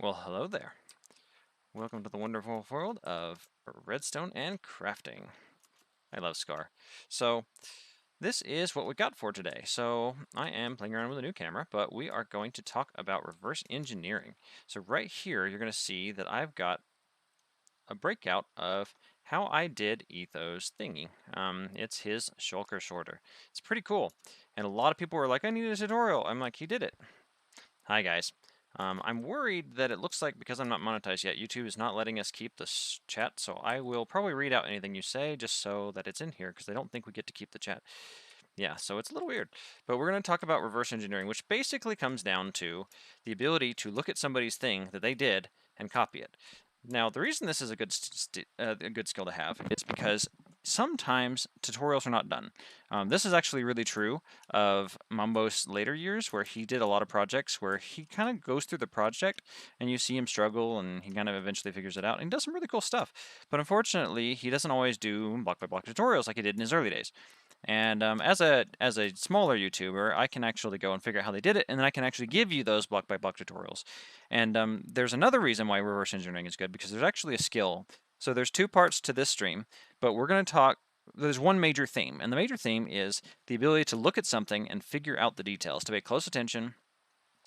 Well, hello there. Welcome to the wonderful world of redstone and crafting. I love Scar. So, this is what we got for today. So, I am playing around with a new camera, but we are going to talk about reverse engineering. So, right here, you're going to see that I've got a breakout of how I did Etho's thingy. It's his shulker sorter. It's pretty cool. And a lot of people were like, I need a tutorial. I'm like, he did it. Hi guys. I'm worried that it looks like because I'm not monetized yet, YouTube is not letting us keep this chat, so I will probably read out anything you say just so that it's in here because I don't think we get to keep the chat. Yeah, so it's a little weird. But we're going to talk about reverse engineering, which basically comes down to the ability to look at somebody's thing that they did and copy it. Now, the reason this is a good skill to have is because sometimes tutorials are not done. This is actually really true of Mumbo's later years, where he did a lot of projects where he kind of goes through the project and you see him struggle and he kind of eventually figures it out and he does some really cool stuff. But unfortunately, he doesn't always do block by block tutorials like he did in his early days. And as a smaller YouTuber, I can actually go and figure out how they did it, and then I can actually give you those block by block tutorials. And there's another reason why reverse engineering is good, because there's actually a skill. So there's two parts to this stream, but we're going to talk. There's one major theme, and the major theme is the ability to look at something and figure out the details, to pay close attention.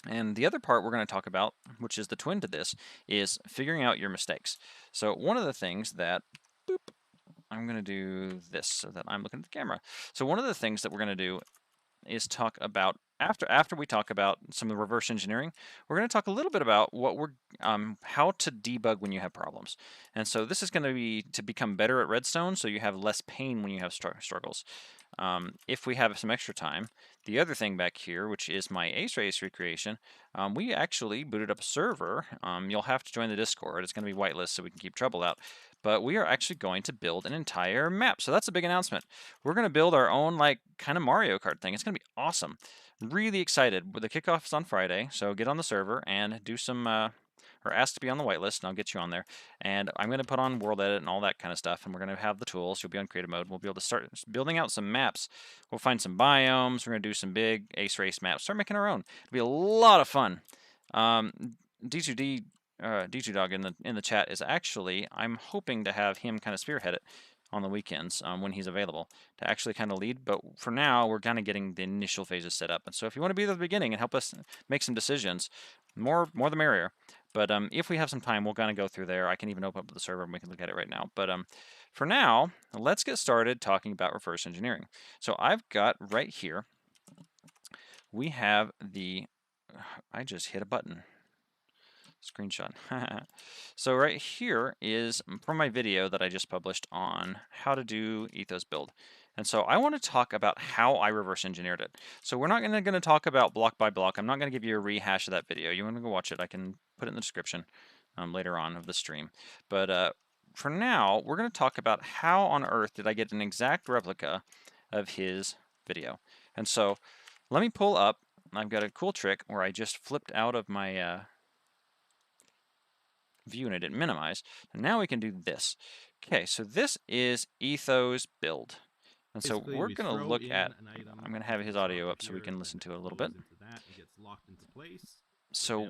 And the other part we're going to talk about, which is the twin to this, is figuring out your mistakes. So one of the things that, boop, I'm going to do this so that I'm looking at the camera. So one of the things that we're going to do is talk about, after we talk about some of the reverse engineering, we're going to talk a little bit about what we're how to debug when you have problems. And so this is going to be to become better at redstone, so you have less pain when you have struggles. If we have some extra time, the other thing back here, which is my Ace Race recreation, we actually booted up a server. You'll have to join the Discord. It's going to be whitelist so we can keep trouble out. But we are actually going to build an entire map. So that's a big announcement. We're going to build our own, like, kind of Mario Kart thing. It's going to be awesome. Really excited. The kickoff is on Friday, so get on the server and do some, or ask to be on the whitelist, and I'll get you on there. And I'm going to put on WORLDEDIT and all that kind of stuff, and we're going to have the tools. You'll be on creative mode. We'll be able to start building out some maps. We'll find some biomes. We're going to do some big Ace Race maps. Start making our own. It'll be a lot of fun. D2D D2 Dog in the chat is actually, I'm hoping to have him kind of spearhead it on the weekends when he's available to actually kind of lead. But for now, we're kind of getting the initial phases set up. And so if you want to be there at the beginning and help us make some decisions, more the merrier. But if we have some time, we'll kind of go through there. I can even open up the server and we can look at it right now. But for now, let's get started talking about reverse engineering. So I've got right here, we have the, I just hit a button. Screenshot. So right here is from my video that I just published on how to do Ethos build. And so I want to talk about how I reverse engineered it. So we're not going to talk about block by block. I'm not going to give you a rehash of that video. You want to go watch it, I can put it in the description later on of the stream. But for now, we're going to talk about how on earth did I get an exact replica of his video. And so let me pull up. I've got a cool trick where I just flipped out of my view and I didn't minimize. And now we can do this. Okay, so this is Etho's build. And so we're going to look at, I'm going to have his audio up so we can listen to it a little bit. So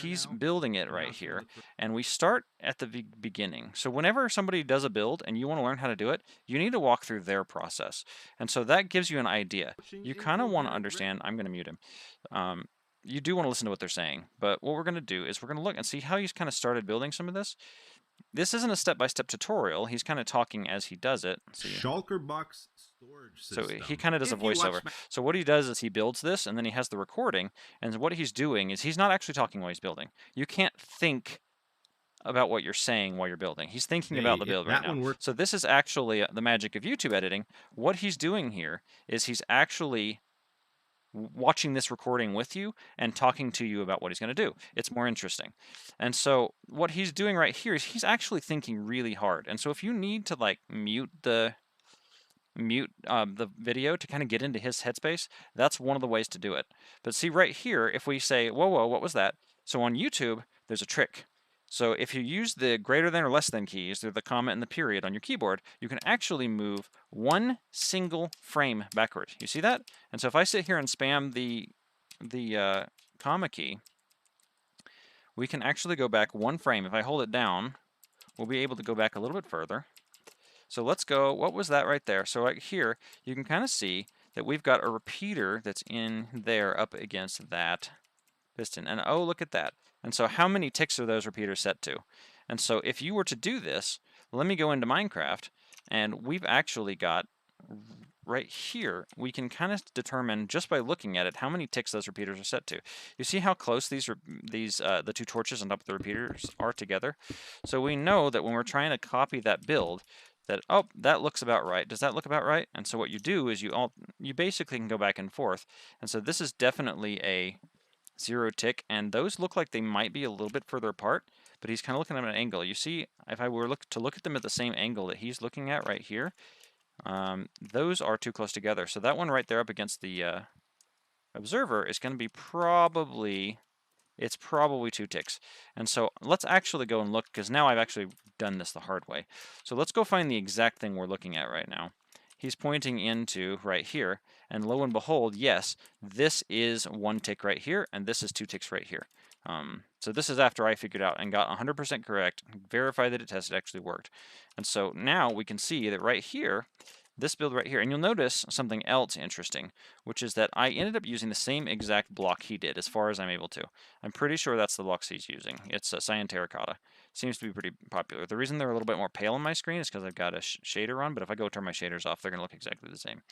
he's building it right here, and we start at the beginning. So whenever somebody does a build and you want to learn how to do it, you need to walk through their process. And so that gives you an idea. You kind of want to understand, I'm going to mute him. You do want to listen to what they're saying, but what we're going to do is we're going to look and see how he's kind of started building some of this. This isn't a step-by-step tutorial. He's kind of talking as he does it. Shulker box storage system. So he kind of does a voiceover. So what he does is he builds this, and then he has the recording, and what he's doing is he's not actually talking while he's building. You can't think about what you're saying while you're building. He's thinking about the build right now. So this is actually the magic of YouTube editing. What he's doing here is he's actually watching this recording with you and talking to you about what he's going to do. It's more interesting. And so what he's doing right here is he's actually thinking really hard. And so if you need to like mute the video to kind of get into his headspace, that's one of the ways to do it. But see right here, if we say, whoa, what was that? So on YouTube, there's a trick. So if you use the greater than or less than keys, they're the comma and the period on your keyboard, you can actually move one single frame backward. You see that? And so if I sit here and spam the comma key, we can actually go back one frame. If I hold it down, we'll be able to go back a little bit further. So let's go, what was that right there? So right here, you can kind of see that we've got a repeater that's in there up against that piston. And oh, look at that. And so how many ticks are those repeaters set to? And so if you were to do this, let me go into Minecraft, and we've actually got right here, we can kind of determine just by looking at it how many ticks those repeaters are set to. You see how close the two torches on top of the repeaters are together? So we know that when we're trying to copy that build, that, oh, that looks about right. Does that look about right? And so what you do is you basically can go back and forth. And so this is definitely a 0 tick, and those look like they might be a little bit further apart, but he's kind of looking at an angle. You see, if I were to look at them at the same angle that he's looking at right here, those are too close together. So that one right there up against the observer is going to be probably 2 ticks. And so let's actually go and look, because now I've actually done this the hard way. So let's go find the exact thing we're looking at right now. He's pointing into right here, and lo and behold, yes, this is 1 tick right here, and this is 2 ticks right here. So this is after I figured out and got 100% correct, verified that it tested actually worked. And so now we can see that right here, this build right here, and you'll notice something else interesting, which is that I ended up using the same exact block he did, as far as I'm able to. I'm pretty sure that's the blocks he's using. It's cyan terracotta. Seems to be pretty popular. The reason they're a little bit more pale on my screen is because I've got a shader on, but if I go turn my shaders off, they're going to look exactly the same.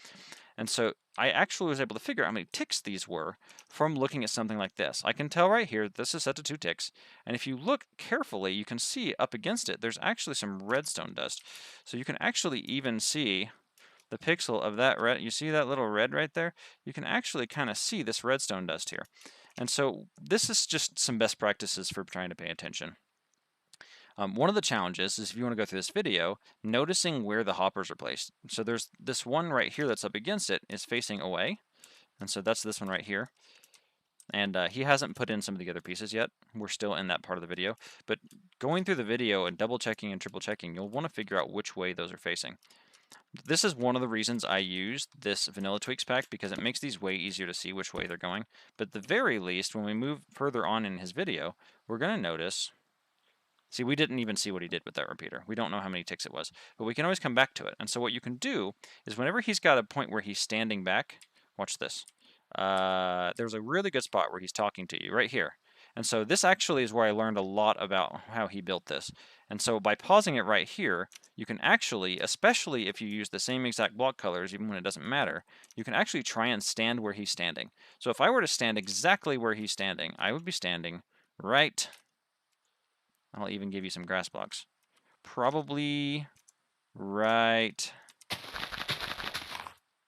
And so I actually was able to figure out how many ticks these were from looking at something like this. I can tell right here this is set to 2 ticks, and if you look carefully, you can see up against it, there's actually some redstone dust. So you can actually even see the pixel of that red. You see that little red right there? You can actually kind of see this redstone dust here. And so this is just some best practices for trying to pay attention. One of the challenges is, if you want to go through this video, noticing where the hoppers are placed. So there's this one right here that's up against it is facing away. And so that's this one right here. And he hasn't put in some of the other pieces yet. We're still in that part of the video. But going through the video and double checking and triple checking, you'll want to figure out which way those are facing. This is one of the reasons I used this Vanilla Tweaks pack, because it makes these way easier to see which way they're going. But at the very least, when we move further on in his video, we're going to notice. See, we didn't even see what he did with that repeater. We don't know how many ticks it was, but we can always come back to it. And so what you can do is, whenever he's got a point where he's standing back, watch this. There's a really good spot where he's talking to you right here. And so this actually is where I learned a lot about how he built this. And so by pausing it right here, you can actually, especially if you use the same exact block colors, even when it doesn't matter, you can actually try and stand where he's standing. So if I were to stand exactly where he's standing, I would be standing right. I'll even give you some grass blocks. Probably right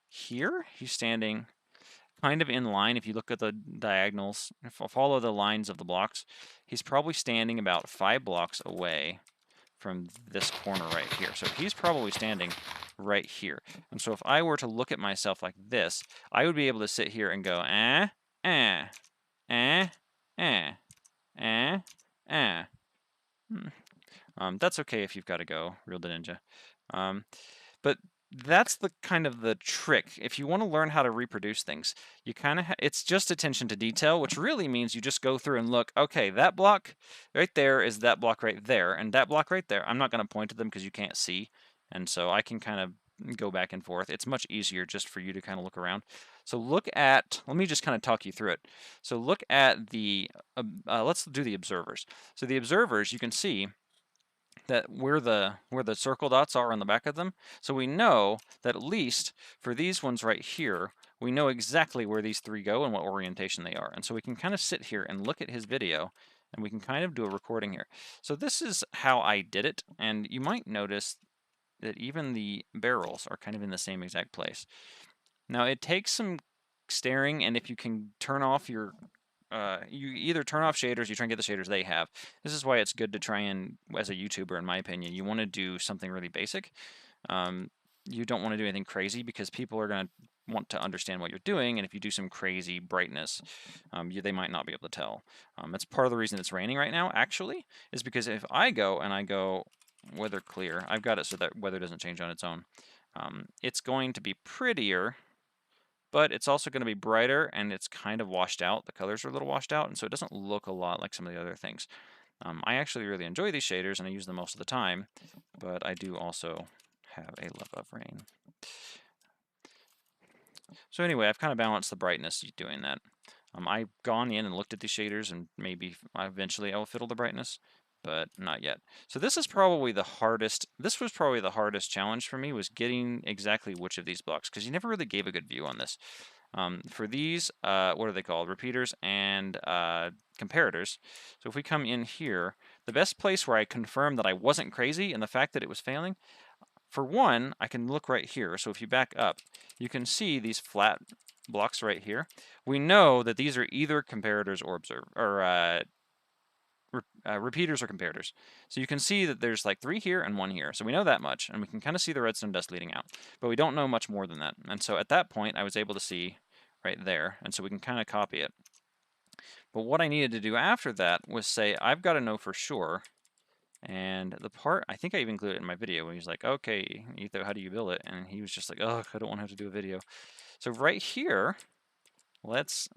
here. He's standing kind of in line. If you look at the diagonals, follow the lines of the blocks, he's probably standing about 5 blocks away from this corner right here. So he's probably standing right here. And so if I were to look at myself like this, I would be able to sit here and go, that's okay if you've got to go, Real the Ninja. But that's the kind of the trick. If you want to learn how to reproduce things, you kind of it's just attention to detail, which really means you just go through and look, okay, that block right there is that block right there, and that block right there. I'm not going to point to them because you can't see, and so I can kind of go back and forth. It's much easier just for you to kind of look around. So look at, let me just kind of talk you through it. So look at the, let's do the observers. So the observers, you can see that where the circle dots are on the back of them. So we know that at least for these ones right here, we know exactly where these 3 go and what orientation they are. And so we can kind of sit here and look at his video, and we can kind of do a recording here. So this is how I did it, and you might notice that even the barrels are kind of in the same exact place. Now it takes some staring, and if you can turn off your you either turn off shaders, you try and get the shaders they have. This is why it's good to try and, as a YouTuber, in my opinion, you want to do something really basic. You don't want to do anything crazy, because people are going to want to understand what you're doing, and if you do some crazy brightness, they might not be able to tell. That's part of the reason it's raining right now, actually, is because if I go and I go weather clear, I've got it so that weather doesn't change on its own. It's going to be prettier but it's also going to be brighter and it's kind of washed out. The colors are a little washed out, and so it doesn't look a lot like some of the other things. I actually really enjoy these shaders and I use them most of the time, but I do also have a love of rain. So anyway, I've kind of balanced the brightness doing that. I've gone in and looked at these shaders and maybe eventually I'll fiddle the brightness, but not yet. So this is probably the hardest, this was probably the hardest challenge for me, was getting exactly which of these blocks, because you never really gave a good view on this. For these, what are they called? Repeaters and comparators. So if we come in here, the best place where I confirmed that I wasn't crazy and the fact that it was failing, for one, I can look right here. So if you back up, you can see these flat blocks right here. We know that these are either comparators or repeaters or comparators. So you can see that there's like 3 here and 1 here. So we know that much, and we can kind of see the redstone dust leading out. But we don't know much more than that. And so at that point, I was able to see right there. And so we can kind of copy it. But what I needed to do after that was say, I've got to know for sure. And the part, I think I even included it in my video when he was like, okay, Etho, how do you build it? And he was just like, oh, I don't want to have to do a video. So right here, let's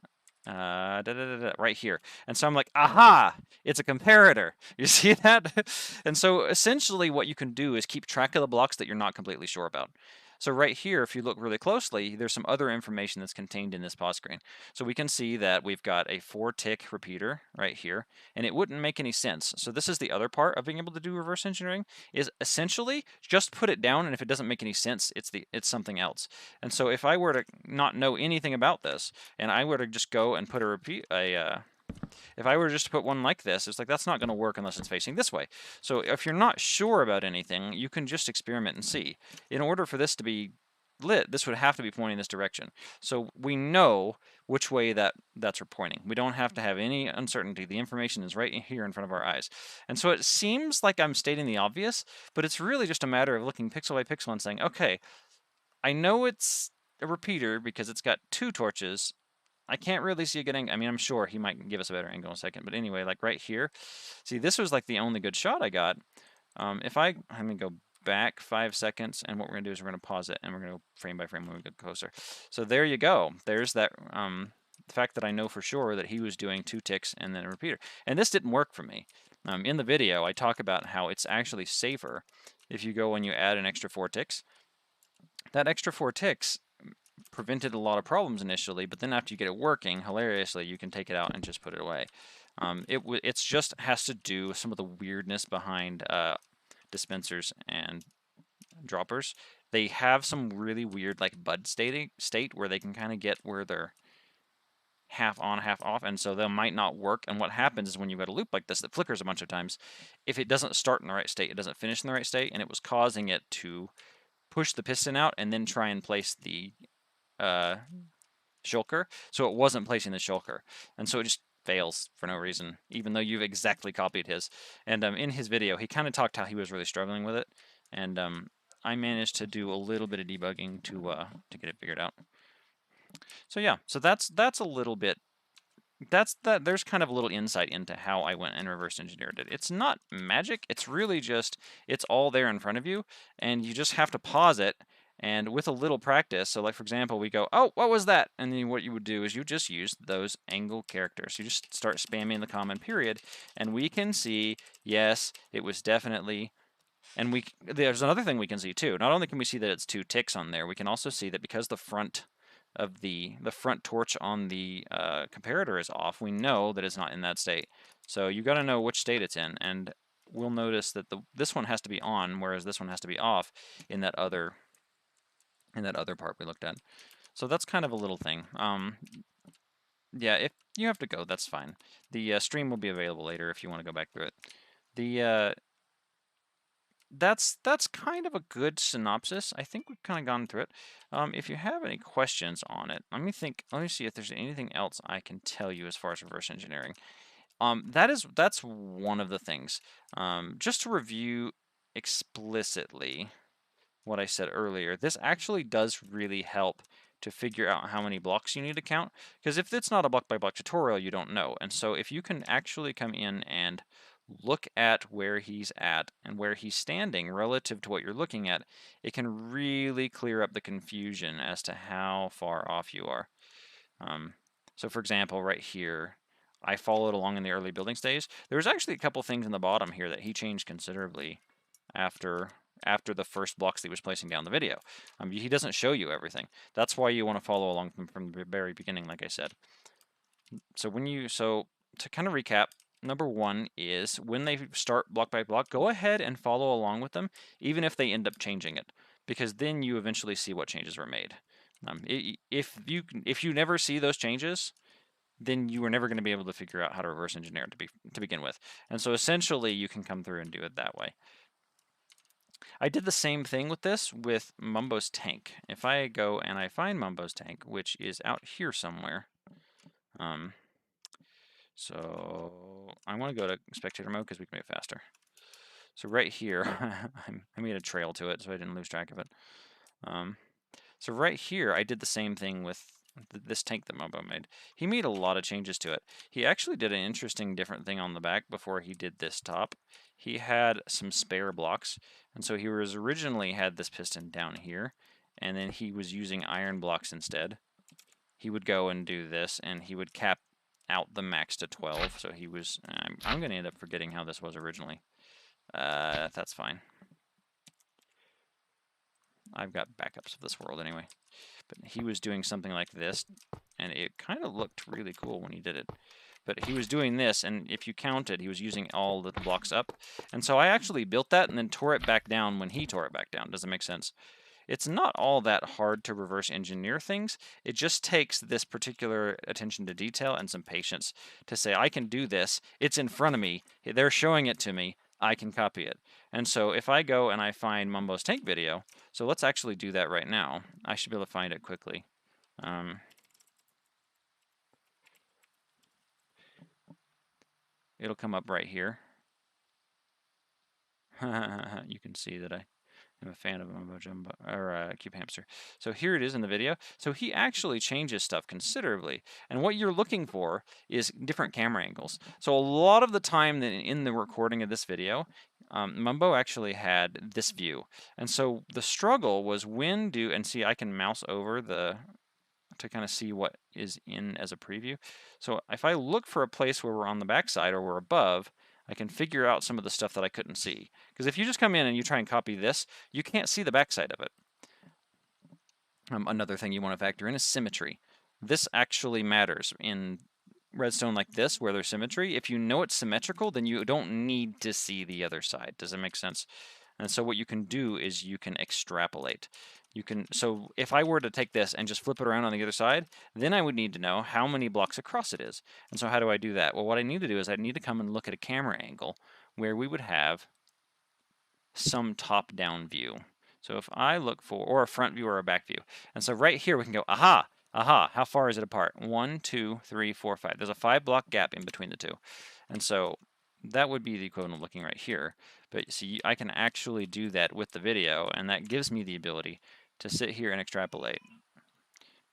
right here. And so I'm like, aha, it's a comparator. You see that? And so essentially what you can do is keep track of the blocks that you're not completely sure about. So right here, if you look really closely, there's some other information that's contained in this pause screen. So we can see that we've got a 4-tick repeater right here, and it wouldn't make any sense. So this is the other part of being able to do reverse engineering, is essentially just put it down, and if it doesn't make any sense, it's something else. And so if I were to not know anything about this, and I were to just go and put if I were just to put one like this, it's like that's not going to work unless it's facing this way. So if you're not sure about anything, you can just experiment and see. In order for this to be lit, this would have to be pointing this direction. So we know which way that's pointing. We don't have to have any uncertainty. The information is right here in front of our eyes. And so it seems like I'm stating the obvious, but it's really just a matter of looking pixel by pixel and saying, okay, I know it's a repeater because it's got 2 torches. I can't really see a good angle. I mean, I'm sure he might give us a better angle in a second, but anyway, like right here, see, this was like the only good shot I got. I'm gonna go back 5 seconds, and what we're gonna do is we're gonna pause it, and we're gonna go frame by frame when we get closer. So there you go. There's that, the fact that I know for sure that he was doing 2 ticks and then a repeater. And this didn't work for me. In the video, I talk about how it's actually safer if you go and you add an extra 4 ticks. That extra 4 ticks prevented a lot of problems initially, but then after you get it working, hilariously, you can take it out and just put it away. It's just has to do with some of the weirdness behind dispensers and droppers. They have some really weird like bud state where they can kind of get where they're half on, half off, and so they might not work. And what happens is when you've got a loop like this that flickers a bunch of times, if it doesn't start in the right state, it doesn't finish in the right state, and it was causing it to push the piston out and then try and place the shulker, so it wasn't placing the shulker, and so it just fails for no reason, even though you've exactly copied his. And in his video, he kind of talked how he was really struggling with it, and I managed to do a little bit of debugging to get it figured out. So yeah, so that's a little bit. There's kind of a little insight into how I went and reverse engineered it. It's not magic. It's really just it's all there in front of you, and you just have to pause it. And with a little practice, so like for example, we go, oh, what was that? And then what you would do is you just use those angle characters. You just start spamming the common period, and we can see, yes, it was definitely, and there's another thing we can see too. Not only can we see that it's 2 ticks on there, we can also see that because the front of the front torch on the comparator is off, we know that it's not in that state. So you got to know which state it's in, and we'll notice that this one has to be on, whereas this one has to be off in that other part we looked at. So that's kind of a little thing. Yeah, if you have to go, that's fine. The stream will be available later if you want to go back through it. The that's kind of a good synopsis. I think we've kind of gone through it. If you have any questions on it, let me see if there's anything else I can tell you as far as reverse engineering. That's one of the things. Just to review explicitly what I said earlier, this actually does really help to figure out how many blocks you need to count, because if it's not a block by block tutorial, you don't know. And so if you can actually come in and look at where he's at and where he's standing relative to what you're looking at, it can really clear up the confusion as to how far off you are. So for example, right here, I followed along in the early building stage. There was actually a couple things in the bottom here that he changed considerably after the first blocks that he was placing down the video. He doesn't show you everything. That's why you want to follow along from the very beginning, like I said. So to kind of recap, number one is when they start block by block, go ahead and follow along with them, even if they end up changing it, because then you eventually see what changes were made. If you never see those changes, then you are never going to be able to figure out how to reverse engineer it to begin with. And so essentially, you can come through and do it that way. I did the same thing with this with Mumbo's tank. If I go and I find Mumbo's tank, which is out here somewhere, so I want to go to spectator mode because we can make it faster. So right here, I made a trail to it so I didn't lose track of it. So right here, I did the same thing with this tank that Mumbo made. He made a lot of changes to it. He actually did an interesting different thing on the back before he did this top. He had some spare blocks, and so he was originally had this piston down here, and then he was using iron blocks instead. He would go and do this, and he would cap out the max to 12. So he was, I'm going to end up forgetting how this was originally. That's fine. I've got backups of this world anyway. But he was doing something like this, and it kind of looked really cool when he did it. But he was doing this, and if you counted, he was using all the blocks up. And so I actually built that and then tore it back down when he tore it back down. Does it make sense? It's not all that hard to reverse engineer things. It just takes this particular attention to detail and some patience to say, I can do this. It's in front of me. They're showing it to me. I can copy it. And so if I go and I find Mumbo's tank video, so let's actually do that right now. I should be able to find it quickly. It'll come up right here. You can see that I'm a fan of Mumbo Jumbo, or Cube Hamster. So here it is in the video. So he actually changes stuff considerably. And what you're looking for is different camera angles. So a lot of the time in the recording of this video, Mumbo actually had this view. And so the struggle was and see, I can mouse over to kind of see what is in as a preview. So if I look for a place where we're on the backside or we're above, I can figure out some of the stuff that I couldn't see. Because if you just come in and you try and copy this, you can't see the backside of it. Another thing you want to factor in is symmetry. This actually matters in redstone like this, where there's symmetry. If you know it's symmetrical, then you don't need to see the other side. Does that make sense? And so what you can do is you can extrapolate. So if I were to take this and just flip it around on the other side, then I would need to know how many blocks across it is. And so how do I do that? Well, what I need to do is I need to come and look at a camera angle where we would have some top-down view. So if I look for, or a front view or a back view. And so right here we can go, aha, how far is it apart? 1, 2, 3, 4, 5. There's a 5-block gap in between the two. And so that would be the equivalent of looking right here. But see, I can actually do that with the video, and that gives me the ability to sit here and extrapolate.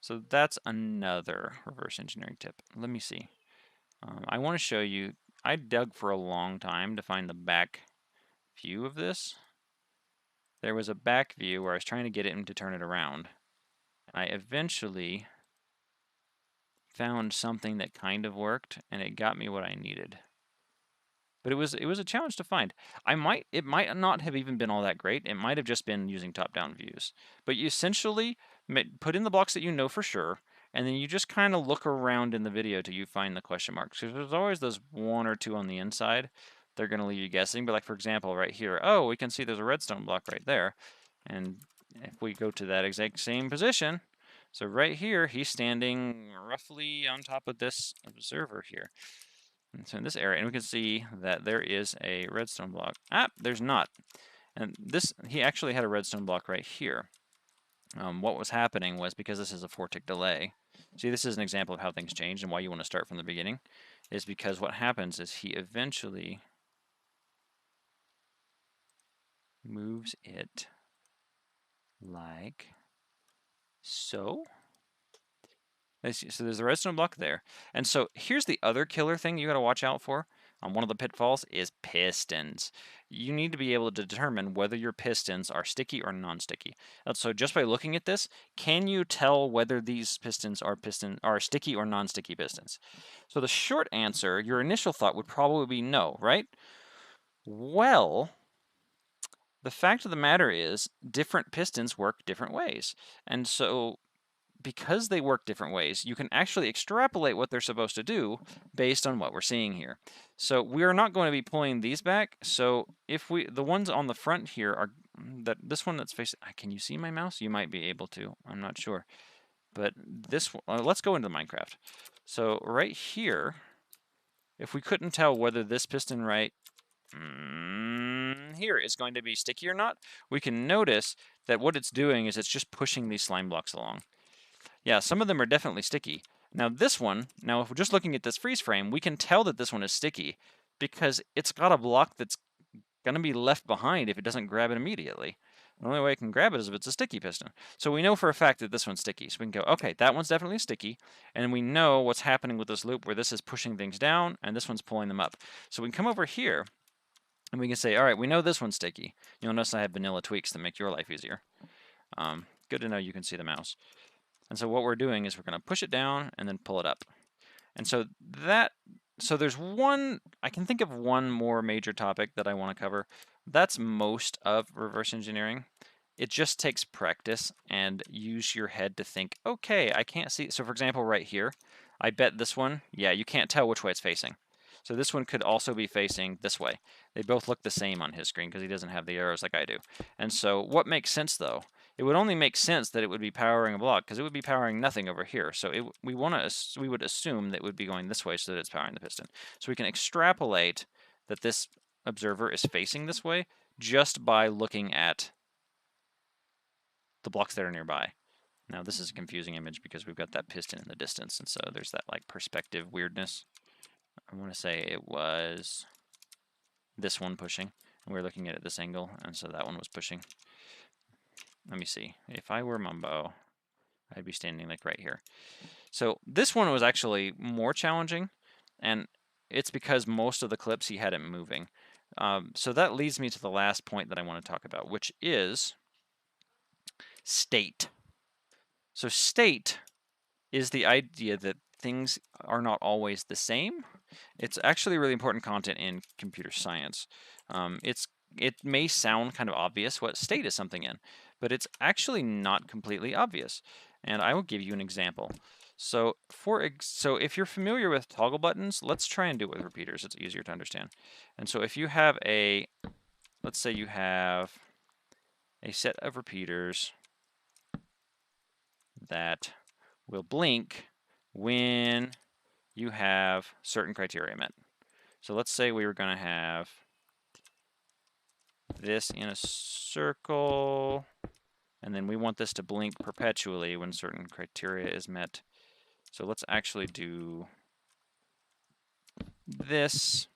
So that's another reverse engineering tip. Let me see. I want to show you, I dug for a long time to find the back view of this. There was a back view where I was trying to get it to turn it around. I eventually found something that kind of worked, and it got me what I needed. But it was a challenge to find. It might not have even been all that great. It might have just been using top-down views. But you essentially put in the blocks that you know for sure, and then you just kind of look around in the video till you find the question marks. Because there's always those 1 or 2 on the inside. They're going to leave you guessing. But like, for example, right here, oh, we can see there's a redstone block right there. And if we go to that exact same position, so right here, he's standing roughly on top of this observer here. And so in this area, and we can see that there is a redstone block. There's not. And he actually had a redstone block right here. What was happening was, because this is a 4-tick delay, see, this is an example of how things change and why you want to start from the beginning, is because what happens is he eventually moves it like so. So there's a redstone block there. And so here's the other killer thing you got to watch out for. One of the pitfalls is pistons. You need to be able to determine whether your pistons are sticky or non-sticky. So just by looking at this, can you tell whether these pistons are sticky or non-sticky pistons? So the short answer, your initial thought would probably be no, right? Well, the fact of the matter is different pistons work different ways. And so because they work different ways, you can actually extrapolate what they're supposed to do based on what we're seeing here. So we are not going to be pulling these back. So if the ones on the front here are, this one that's facing, can you see my mouse? You might be able to, I'm not sure. But this one, let's go into Minecraft. So right here, if we couldn't tell whether this piston right here is going to be sticky or not, we can notice that what it's doing is it's just pushing these slime blocks along. Yeah, some of them are definitely sticky. Now this one, if we're just looking at this freeze frame, we can tell that this one is sticky because it's got a block that's going to be left behind if it doesn't grab it immediately. The only way it can grab it is if it's a sticky piston. So we know for a fact that this one's sticky. So we can go, okay, that one's definitely sticky. And we know what's happening with this loop where this is pushing things down and this one's pulling them up. So we can come over here and we can say, all right, we know this one's sticky. You'll notice I have vanilla tweaks that make your life easier. Good to know you can see the mouse. And so what we're doing is we're going to push it down and then pull it up. And so there's one, I can think of one more major topic that I want to cover. That's most of reverse engineering. It just takes practice and use your head to think, okay, I can't see. So for example, right here, I bet this one, yeah, you can't tell which way it's facing. So this one could also be facing this way. They both look the same on his screen because he doesn't have the arrows like I do. And so what makes sense though? It would only make sense that it would be powering a block because it would be powering nothing over here. So we would assume that it would be going this way so that it's powering the piston. So we can extrapolate that this observer is facing this way just by looking at the blocks that are nearby. Now this is a confusing image because we've got that piston in the distance, and so there's that like perspective weirdness. I want to say it was this one pushing, and we're looking at it at this angle, and so that one was pushing. Let me see. If I were Mumbo, I'd be standing like right here. So this one was actually more challenging, and it's because most of the clips he had it moving. So that leads me to the last point that I want to talk about, which is state. So state is the idea that things are not always the same. It's actually really important content in computer science. It may sound kind of obvious what state is something in, but it's actually not completely obvious. And I will give you an example. So if you're familiar with toggle buttons, let's try and do it with repeaters. It's easier to understand. And so if you have let's say you have a set of repeaters that will blink when you have certain criteria met. So let's say we were going to have this in a circle, and then we want this to blink perpetually when certain criteria is met. So let's actually do this.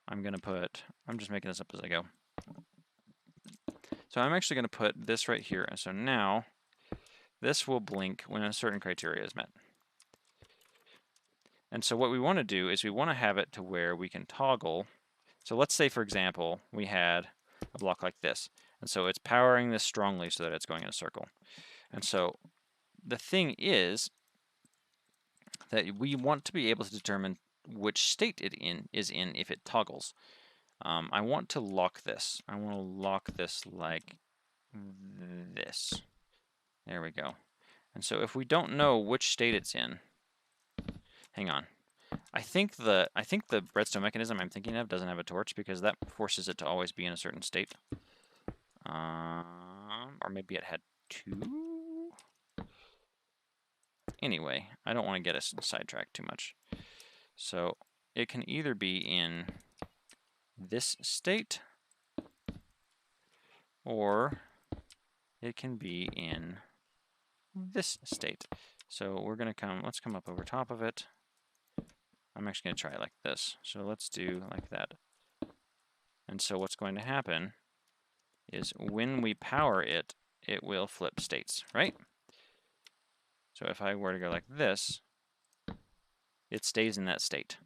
I'm just making this up as I go. So I'm actually going to put this right here. And so now this will blink when a certain criteria is met. And so what we want to do is we want to have it to where we can toggle. So let's say, for example, we had a block like this. And so it's powering this strongly so that it's going in a circle. And so the thing is that we want to be able to determine which state it is in if it toggles. I want to lock this. I want to lock this like this. There we go. And so if we don't know which state it's in, hang on. I think the redstone mechanism I'm thinking of doesn't have a torch because that forces it to always be in a certain state. Or maybe it had two. Anyway, I don't want to get us sidetracked too much. So it can either be in this state or it can be in this state. So we're going to let's come up over top of it. I'm actually going to try it like this. So let's do like that. And so what's going to happen is when we power it, it will flip states, right? So if I were to go like this, it stays in that state.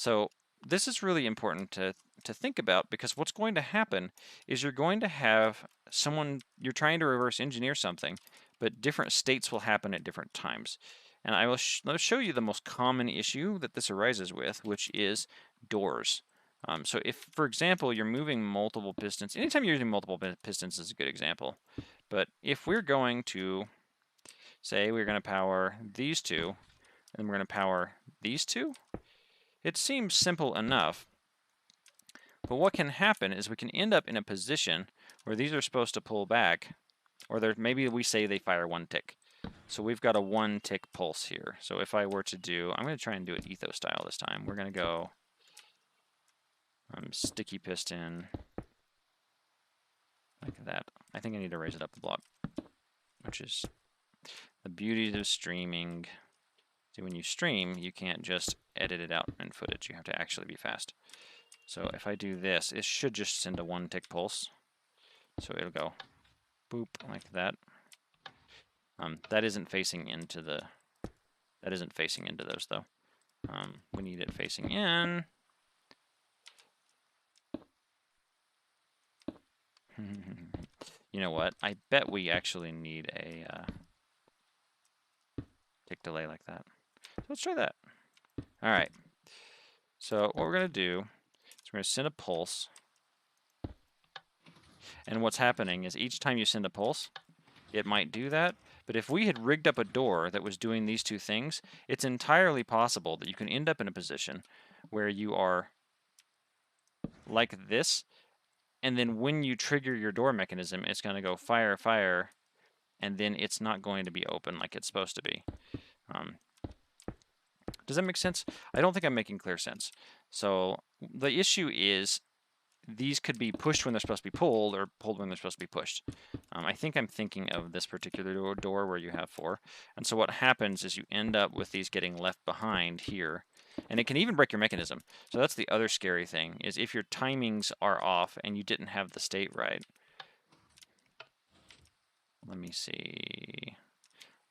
So this is really important to think about, because what's going to happen is you're going to have you're trying to reverse engineer something, but different states will happen at different times. And I will let's show you the most common issue that this arises with, which is doors. So if, for example, you're moving multiple pistons, anytime you're using multiple pistons is a good example. But if we're going to, say we're going to power these two, and we're going to power these two, it seems simple enough. But what can happen is we can end up in a position where these are supposed to pull back, or maybe we say they fire 1 tick. So we've got a 1 tick pulse here. So if I were to do, I'm going to try and do it ethos style this time. We're going to go sticky piston, like that. I think I need to raise it up the block, which is the beauty of streaming. See, when you stream, you can't just edit it out in footage. You have to actually be fast. So if I do this, it should just send a 1 tick pulse. So it'll go boop like that. That isn't facing into the. That isn't facing into those though. We need it facing in. You know what? I bet we actually need a tick delay like that. So let's try that. All right. So what we're going to do is we're going to send a pulse. And what's happening is each time you send a pulse, it might do that. But if we had rigged up a door that was doing these two things, it's entirely possible that you can end up in a position where you are like this, and then when you trigger your door mechanism, it's going to go fire, fire, and then it's not going to be open like it's supposed to be. Does that make sense? I don't think I'm making clear sense. So the issue is these could be pushed when they're supposed to be pulled, or pulled when they're supposed to be pushed. I think I'm thinking of this particular door where you have 4. And so what happens is you end up with these getting left behind here. And it can even break your mechanism. So that's the other scary thing, is if your timings are off and you didn't have the state right. Let me see.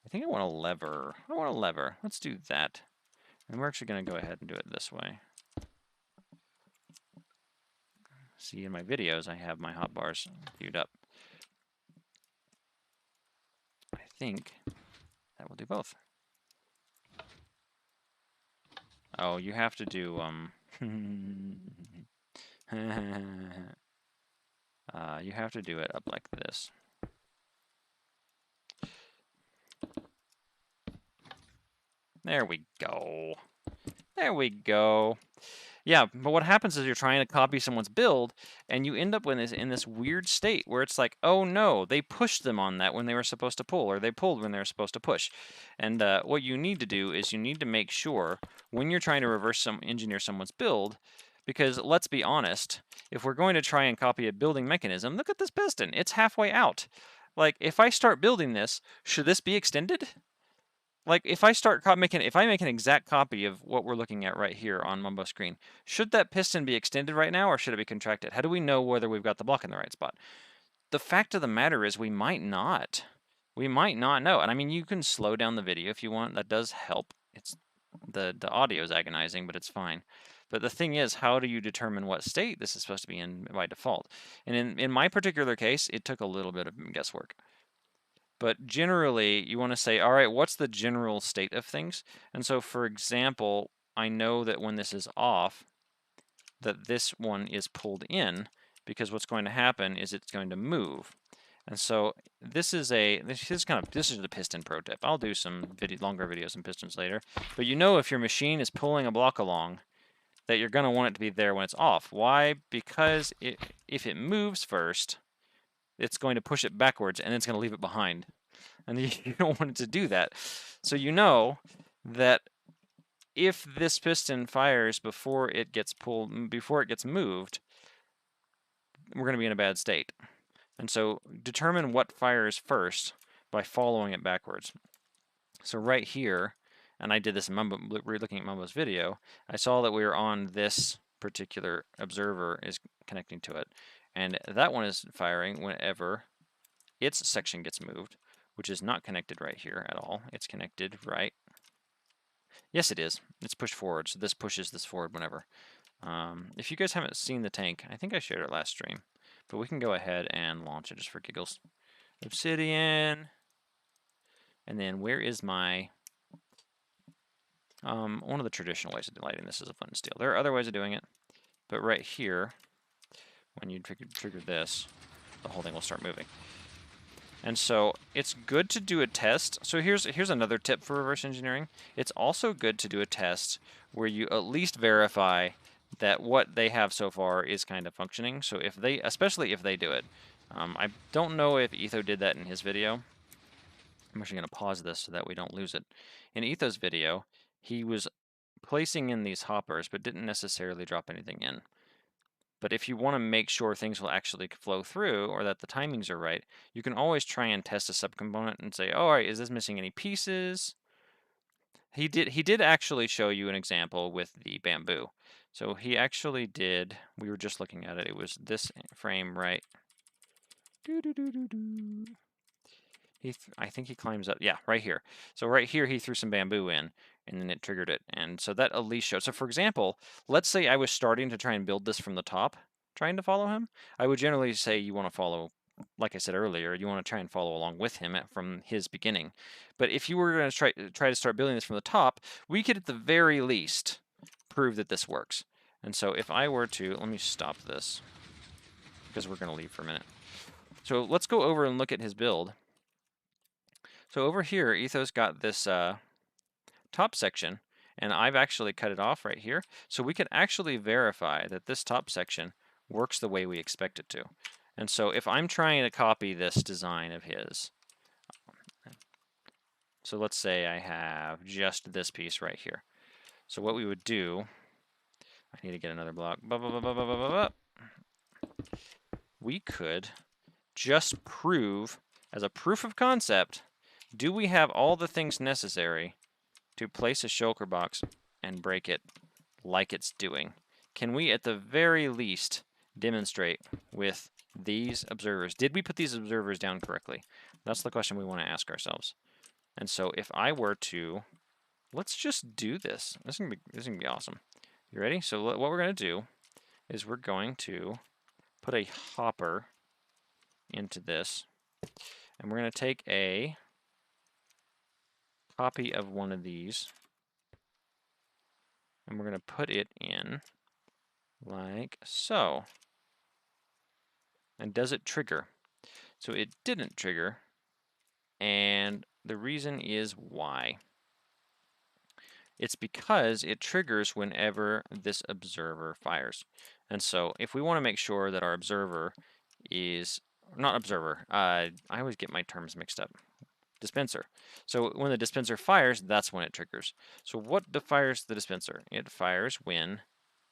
I think I want a lever. I want a lever. Let's do that. And we're actually going to go ahead and do it this way. See, in my videos, I have my hotbars queued up. I think that will do both. Oh, you have to do, you have to do it up like this. There we go. There we go. Yeah, but what happens is you're trying to copy someone's build, and you end up in this weird state where it's like, oh no, they pushed them on that when they were supposed to pull, or they pulled when they were supposed to push. And what you need to do is you need to make sure when you're trying to reverse engineer someone's build, because let's be honest, if we're going to try and copy a building mechanism, look at this piston, it's halfway out. Like, if I start building this, should this be extended? Like, if I make an exact copy of what we're looking at right here on Mumbo screen, should that piston be extended right now, or should it be contracted? How do we know whether we've got the block in the right spot? The fact of the matter is we might not. We might not know. And I mean, you can slow down the video if you want. That does help. It's the audio is agonizing, but it's fine. But the thing is, how do you determine what state this is supposed to be in by default? And in my particular case, it took a little bit of guesswork. But generally, you want to say, all right, what's the general state of things? And so, for example, I know that when this is off, that this one is pulled in, because what's going to happen is it's going to move. And so this is the piston pro tip. I'll do some longer videos on pistons later. But you know, if your machine is pulling a block along, that you're going to want it to be there when it's off. Why? Because if it moves first, it's going to push it backwards, and it's going to leave it behind. And you don't want it to do that. So you know that if this piston fires before it gets moved, we're going to be in a bad state. And so determine what fires first by following it backwards. So right here, and I did this in Mumbo, we're looking at Mumbo's video, I saw that we were on this particular observer is connecting to it. And that one is firing whenever its section gets moved, which is not connected right here at all. It's connected right Yes, it is. It's pushed forward, so this pushes this forward whenever. If you guys haven't seen the tank, I think I shared it last stream, but we can go ahead and launch it just for giggles. Obsidian, and then where is my... one of the traditional ways of lighting this is a flint and steel. There are other ways of doing it, but right here, when you trigger this, the whole thing will start moving. And so it's good to do a test. So here's another tip for reverse engineering. It's also good to do a test where you at least verify that what they have so far is kind of functioning. So if they, especially if they do it, I don't know if Etho did that in his video. I'm actually going to pause this so that we don't lose it. In Etho's video, he was placing in these hoppers, but didn't necessarily drop anything in. But if you want to make sure things will actually flow through or that the timings are right, you can always try and test a subcomponent and say, oh, all right, is this missing any pieces? He did actually show you an example with the bamboo. So he actually did, we were just looking at it, it was this frame right. I think he climbs up, yeah, right here. So right here he threw some bamboo in, and then it triggered it. And so that at least showed. So for example, let's say I was starting to try and build this from the top, trying to follow him. I would generally say you want to follow, like I said earlier, you want to try and follow along with him from his beginning. But if you were going to try to start building this from the top, we could at the very least prove that this works. And so if I were to, let me stop this, because we're going to leave for a minute. So let's go over and look at his build. So over here, Etho's got this top section, and I've actually cut it off right here. So we can actually verify that this top section works the way we expect it to. And so if I'm trying to copy this design of his, so let's say I have just this piece right here. So what we would do, I need to get another block. We could just prove, as a proof of concept, do we have all the things necessary to place a shulker box and break it like it's doing? Can we at the very least demonstrate with these observers? Did we put these observers down correctly? That's the question we want to ask ourselves. And so if I were to, let's just do this. This is gonna be awesome. You ready? So what we're gonna do is we're going to put a hopper into this, and we're gonna take a copy of one of these, and we're going to put it in like so. And does it trigger? So it didn't trigger, and the reason is why. It's because it triggers whenever this observer fires. And so if we want to make sure that our observer is, not observer, I always get my terms mixed up. Dispenser. So when the dispenser fires, that's when it triggers. So what fires the dispenser? It fires when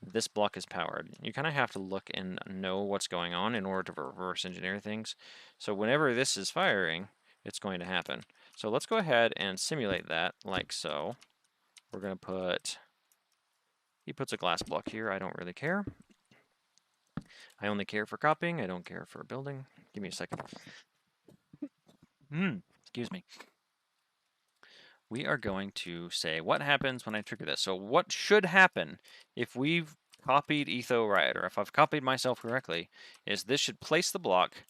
this block is powered. You kind of have to look and know what's going on in order to reverse engineer things. So whenever this is firing, it's going to happen. So let's go ahead and simulate that like so. We're going to put, he puts a glass block here. I don't really care. I only care for copying. I don't care for building. Give me a second. Excuse me. We are going to say what happens when I trigger this. So what should happen if we've copied Etho right, or if I've copied myself correctly, is this should place the block,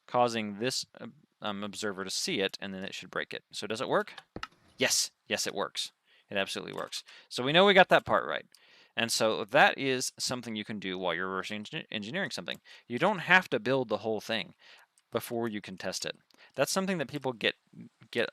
causing this observer to see it, and then it should break it. So does it work? Yes. Yes, it works. It absolutely works. So we know we got that part right. And so that is something you can do while you're reverse engineering something. You don't have to build the whole thing before you can test it. That's something that people get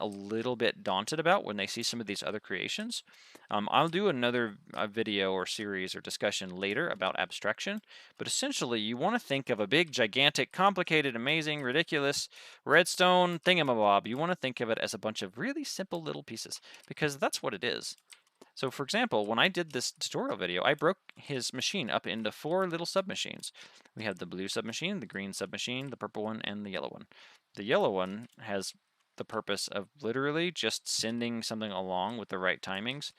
a little bit daunted about when they see some of these other creations. I'll do another video or series or discussion later about abstraction, but essentially you want to think of a big, gigantic, complicated, amazing, ridiculous redstone thingamabob. You want to think of it as a bunch of really simple little pieces, because that's what it is. So for example, when I did this tutorial video, I broke his machine up into 4 little submachines. We have the blue submachine, the green submachine, the purple one, and the yellow one. The yellow one has the purpose of literally just sending something along with the right timings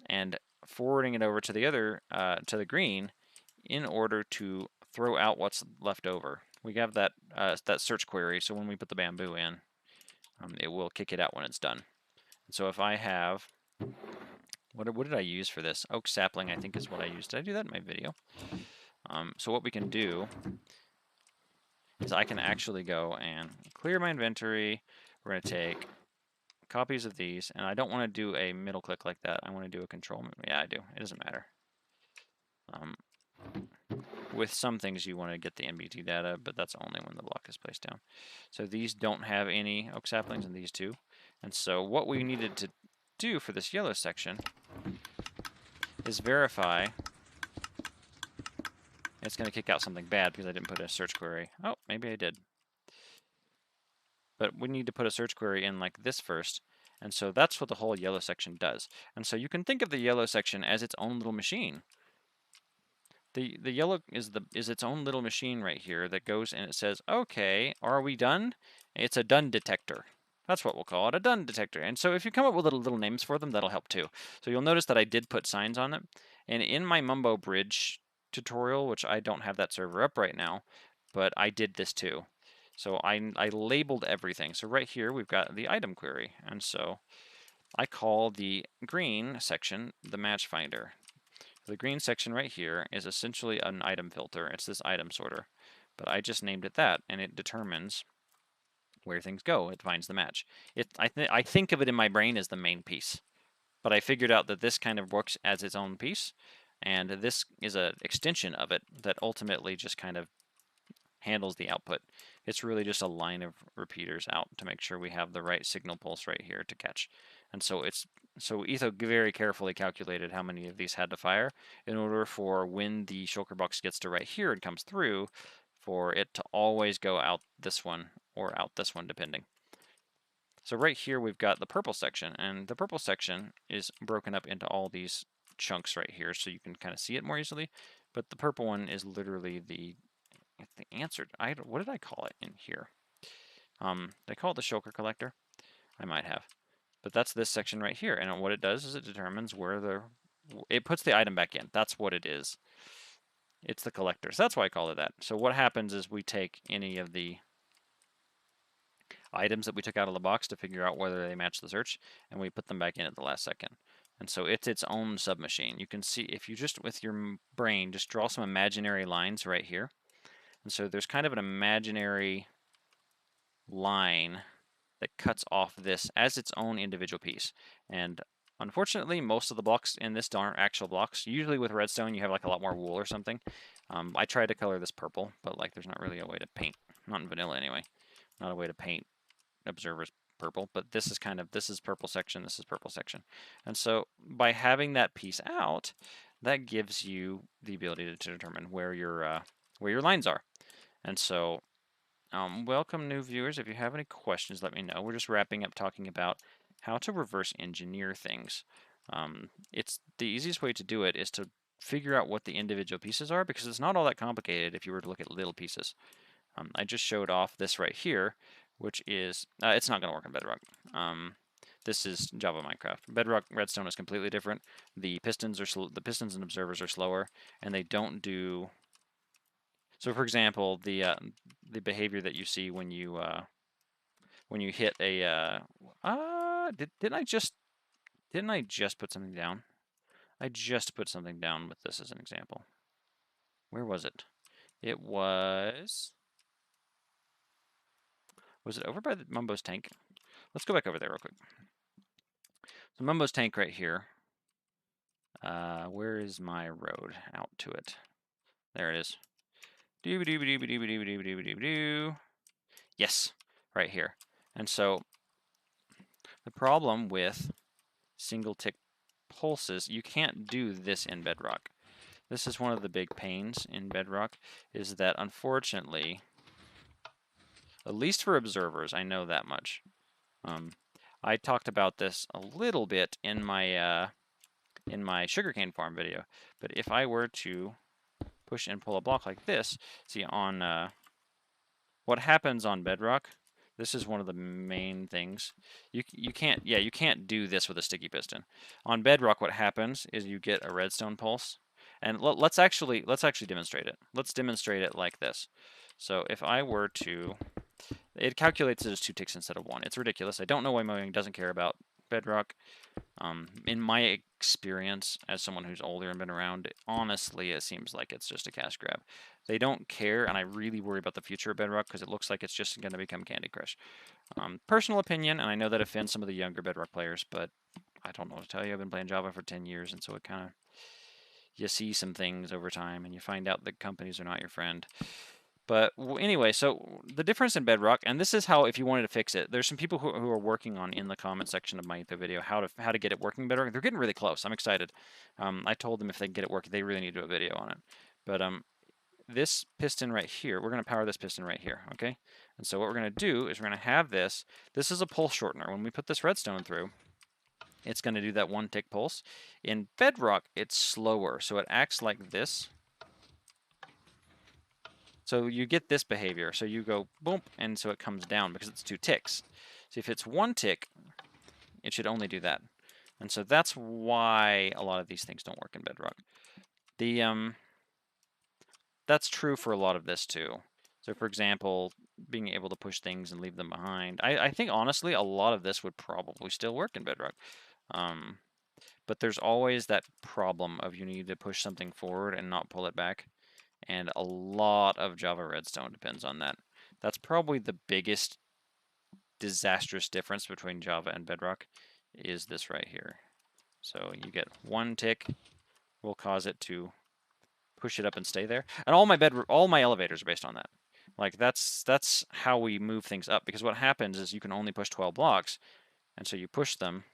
and forwarding it over to the other, to the green, in order to throw out what's left over. We have that, that search query, so when we put the bamboo in, it will kick it out when it's done. So if I have What did I use for this? Oak sapling, I think, is what I used. Did I do that in my video? So what we can do is I can actually go and clear my inventory. We're going to take copies of these, and I don't want to do a middle click like that. I want to do a control. Yeah, I do. It doesn't matter. With some things you want to get the MBT data, but that's only when the block is placed down. So these don't have any oak saplings, and these do. And so what we needed to do for this yellow section is verify. It's going to kick out something bad because I didn't put a search query. Oh, maybe I did. But we need to put a search query in like this first. And so that's what the whole yellow section does. And so you can think of the yellow section as its own little machine. The yellow is its own little machine right here that goes and it says, okay, are we done? It's a done detector. That's what we'll call it, a done detector. And so if you come up with little names for them, that'll help too. So you'll notice that I did put signs on it. And in my Mumbo bridge tutorial, which I don't have that server up right now, but I did this too. So I labeled everything. So right here we've got the item query. And so I call the green section the match finder. The green section right here is essentially an item filter. It's this item sorter. But I just named it that, and it determines where things go. It finds the match. I think of it in my brain as the main piece. But I figured out that this kind of works as its own piece, and this is an extension of it that ultimately just kind of handles the output. It's really just a line of repeaters out to make sure we have the right signal pulse right here to catch. And so Etho very carefully calculated how many of these had to fire in order for when the shulker box gets to right here and comes through, for it to always go out this one or out this one depending. So right here we've got the purple section, and the purple section is broken up into all these chunks right here so you can kind of see it more easily. But the purple one is literally the answer. What did I call it in here? Did I call it the shulker collector? I might have. But that's this section right here, and what it does is it determines where it puts the item back in. That's what it is. It's the collector. So that's why I call it that. So what happens is we take any of the items that we took out of the box to figure out whether they match the search, and we put them back in at the last second. And so it's its own submachine. You can see if you just, with your brain, just draw some imaginary lines right here. And so there's kind of an imaginary line that cuts off this as its own individual piece. And unfortunately, most of the blocks in this aren't actual blocks. Usually with redstone, you have like a lot more wool or something. I tried to color this purple, but like there's not really a way to paint, not in vanilla anyway, not a way to paint observers purple, but this is purple section, this is purple section. And so by having that piece out, that gives you the ability to determine where your lines are. And so welcome new viewers. If you have any questions, let me know. We're just wrapping up talking about how to reverse engineer things. It's the easiest way to do it is to figure out what the individual pieces are, because it's not all that complicated if you were to look at little pieces. I just showed off this right here, which is, it's not going to work on Bedrock. This is Java Minecraft. Bedrock Redstone is completely different. The pistons and observers are slower, and they don't do. So, for example, the behavior that you see when you hit a didn't I just put something down? I just put something down with this as an example. Where was it? It was it over by the Mumbo's tank? Let's go back over there real quick. So Mumbo's tank right here. Where is my road out to it? There it is. Yes, right here. And so the problem with single tick pulses, you can't do this in Bedrock. This is one of the big pains in Bedrock, is that unfortunately, at least for observers, I know that much. I talked about this a little bit in my sugarcane farm video, but if I were to push and pull a block like this, see on what happens on Bedrock, this is one of the main things. You can't do this with a sticky piston. On Bedrock, what happens is you get a redstone pulse, and let's actually demonstrate it. Let's demonstrate it like this. So if I were to, it calculates it as 2 ticks instead of 1. It's ridiculous. I don't know why Mojang doesn't care about Bedrock. In my experience, as someone who's older and been around, honestly, it seems like it's just a cash grab. They don't care, and I really worry about the future of Bedrock because it looks like it's just going to become Candy Crush. Personal opinion, and I know that offends some of the younger Bedrock players, but I don't know what to tell you. I've been playing Java for 10 years, and so it kind of, you see some things over time, and you find out that companies are not your friend. But anyway, so the difference in Bedrock, and this is how, if you wanted to fix it, there's some people who are working on in the comment section of my video how to get it working better. They're getting really close. I'm excited. I told them if they can get it working, they really need to do a video on it. But this piston right here, we're going to power this piston right here, okay? And so what we're going to do is we're going to have this. This is a pulse shortener. When we put this redstone through, it's going to do that 1 tick pulse. In Bedrock, it's slower, so it acts like this. So you get this behavior. So you go boom, and so it comes down because it's 2 ticks. So if it's 1 tick, it should only do that. And so that's why a lot of these things don't work in Bedrock. That's true for a lot of this too. So for example, being able to push things and leave them behind. I think honestly, a lot of this would probably still work in Bedrock. But there's always that problem of you need to push something forward and not pull it back. And a lot of Java Redstone depends on that. That's probably the biggest disastrous difference between Java and Bedrock is this right here. So you get 1 tick will cause it to push it up and stay there. And all my elevators are based on that. Like that's how we move things up, because what happens is you can only push 12 blocks, and so you push them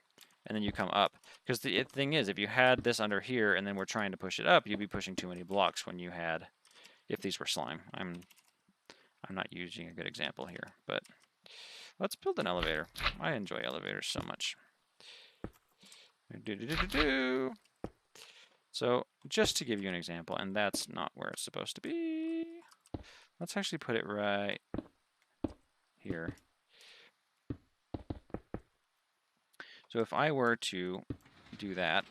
and then you come up. Because the thing is, if you had this under here and then we're trying to push it up, you'd be pushing too many blocks when you had, if these were slime. I'm not using a good example here, but let's build an elevator. I enjoy elevators so much. So just to give you an example, and that's not where it's supposed to be. Let's actually put it right here. So if I were to do that,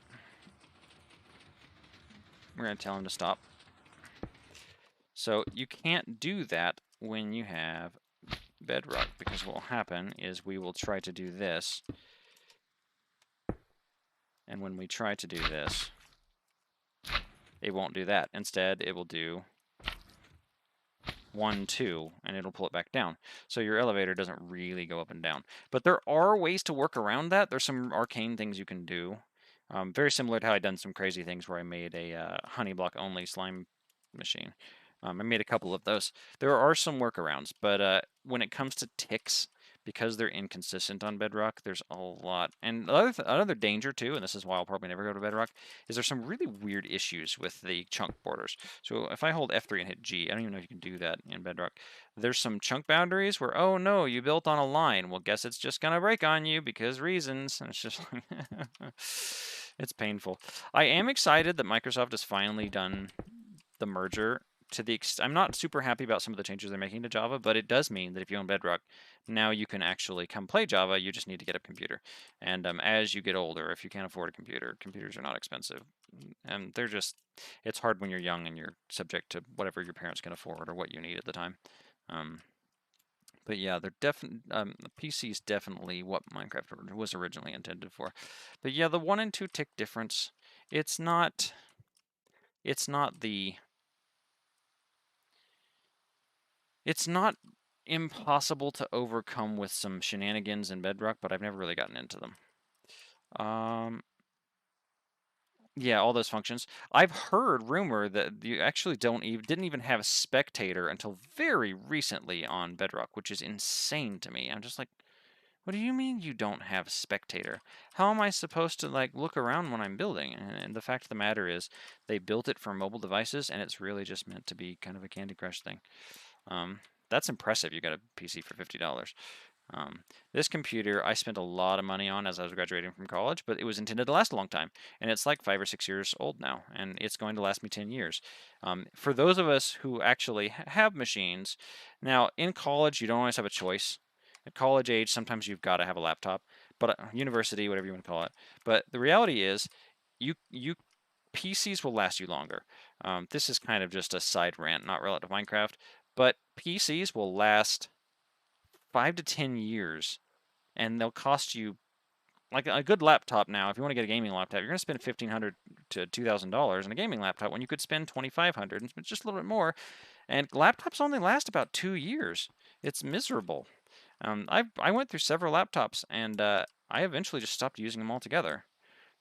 we're going to tell him to stop. So you can't do that when you have Bedrock, because what will happen is we will try to do this. And when we try to do this, it won't do that. Instead, it will do 1, 2, and it'll pull it back down. So your elevator doesn't really go up and down. But there are ways to work around that. There's some arcane things you can do. Very similar to how I've done some crazy things where I made a honey block only slime machine. I made a couple of those. There are some workarounds, but when it comes to ticks, because they're inconsistent on Bedrock, there's a lot. And another danger too, and this is why I'll probably never go to Bedrock, is there's some really weird issues with the chunk borders. So if I hold F3 and hit G, I don't even know if you can do that in Bedrock. There's some chunk boundaries where, oh no, you built on a line. Well, guess it's just gonna break on you because reasons. And it's just like, it's painful. I am excited that Microsoft has finally done the merger. I'm not super happy about some of the changes they're making to Java, but it does mean that if you own Bedrock, now you can actually come play Java. You just need to get a computer. And as you get older, if you can't afford a computer, computers are not expensive. And they're just, it's hard when you're young and you're subject to whatever your parents can afford or what you need at the time. But yeah, they're definitely, the PC is definitely what Minecraft was originally intended for. But yeah, the 1 and 2 tick difference, it's not impossible to overcome with some shenanigans in Bedrock, but I've never really gotten into them. Yeah, all those functions. I've heard rumor that you actually didn't even have a spectator until very recently on Bedrock, which is insane to me. I'm just like, what do you mean you don't have spectator? How am I supposed to like look around when I'm building? And the fact of the matter is, they built it for mobile devices, and it's really just meant to be kind of a Candy Crush thing. That's impressive. You got a PC for $50. This computer I spent a lot of money on as I was graduating from college, but it was intended to last a long time, and it's like 5 or 6 years old now, and it's going to last me 10 years. For those of us who actually have machines, now in college you don't always have a choice. At college age, sometimes you've got to have a laptop, but university, whatever you want to call it. But the reality is, you PCs will last you longer. This is kind of just a side rant, not related to Minecraft, but PCs will last 5 to 10 years, and they'll cost you like a good laptop now, if you want to get a gaming laptop, you're going to spend $1,500 to $2,000 on a gaming laptop when you could spend $2,500 and spend just a little bit more. And laptops only last about 2 years. It's miserable. I went through several laptops, and I eventually just stopped using them altogether.